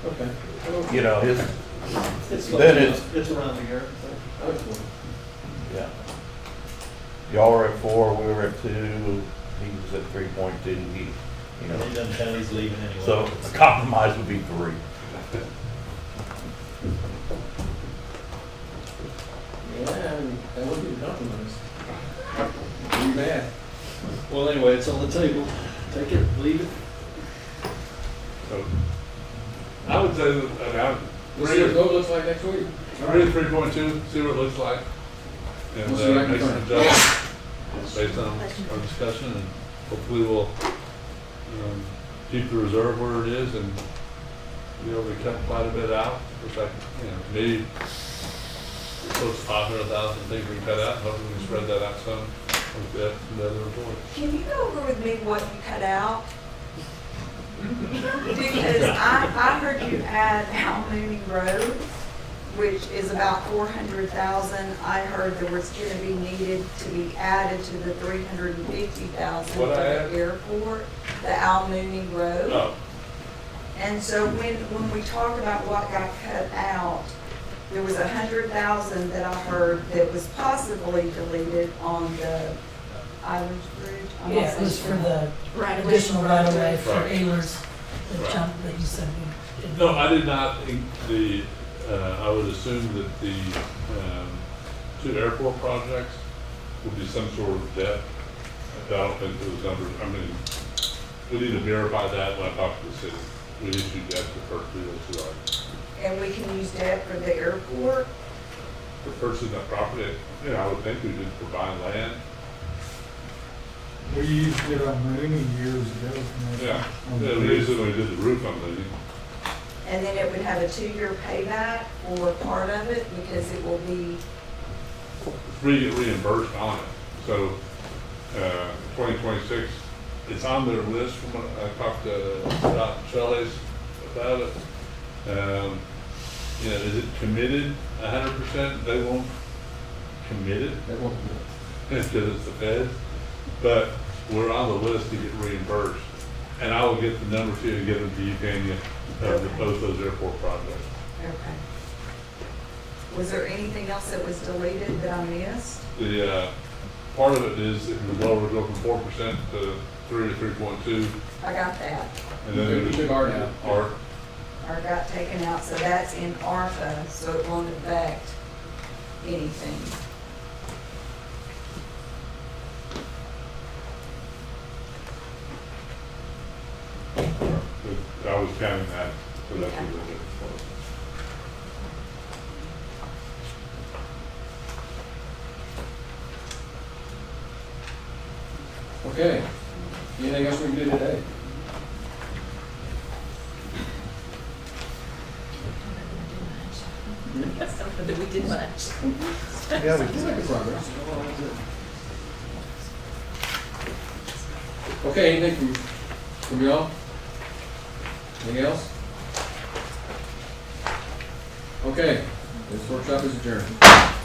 Okay. you know, his, It's then it's, it's around the year. yeah. Y'all were at 4, we were at 2, he was at 3.2, he, you know. He doesn't tell he's leaving anyway. So a compromise would be 3. Yeah, I mean, that would be a compromise. Pretty bad. Well, anyway, it's on the table. Take it, leave it. So, I would say that, I mean, We'll see what gold looks like next week. read 3.2, see what it looks like. And We'll see what I can make some find. adjustments based on our discussion, and hopefully we'll keep the reserve where it is and be able to cut quite a bit out, which maybe close to 500,000 things we can cut out, and hopefully we can spread that out some with the other reports. Can you go over with me what you cut out? Because I heard you add Mooney Road, which is about 400,000. I heard there was gonna be needed to be added to the 350,000 for What I the add? airport, the Al Mooney Road. Oh, And so when we talk about what got cut out, there was 100,000 that I heard that was possibly deleted on the Islands Bridge. I'm not Yeah, it was so for sure. the Right away. additional right of way for Right. Ayler's, the Right. chunk that you said we didn't. no, I did not, I would assume that the 2 airport projects would be some sort of debt. I don't think those numbers, I mean, we need to verify that when I talk to the city. We issued debt for those 2 items. And we can use that for the airport. For purchasing that property, I would think we did for buying land. We used it on Mooney years ago. Yeah, On the we bridge. used it when we did the roof on the, And then it would have a 2-year payback for part of it because it will be, reimbursed on it. So, 2026, it's on their list from when I talked to Scott and Shelley's about it. Is it committed 100%? They won't commit it That won't because it's the feds, but we're on the list to get reimbursed. And I will get the number to you and get them to you, Tanya, to post those airport projects. okay. Was there anything else that was deleted that I missed? The, part of it is if the lower go from 4% to 3 to 3.2, I got that. and then You there's took art out. art. Or got taken out, so that's in ARPA, so it won't affect anything. I was counting that, so that's what it is. Okay. Anything else we can do today? Something that we did much. Yeah, we It's like a progress. Okay, anything from y'all? Anything else? Okay, this workshop is adjourned.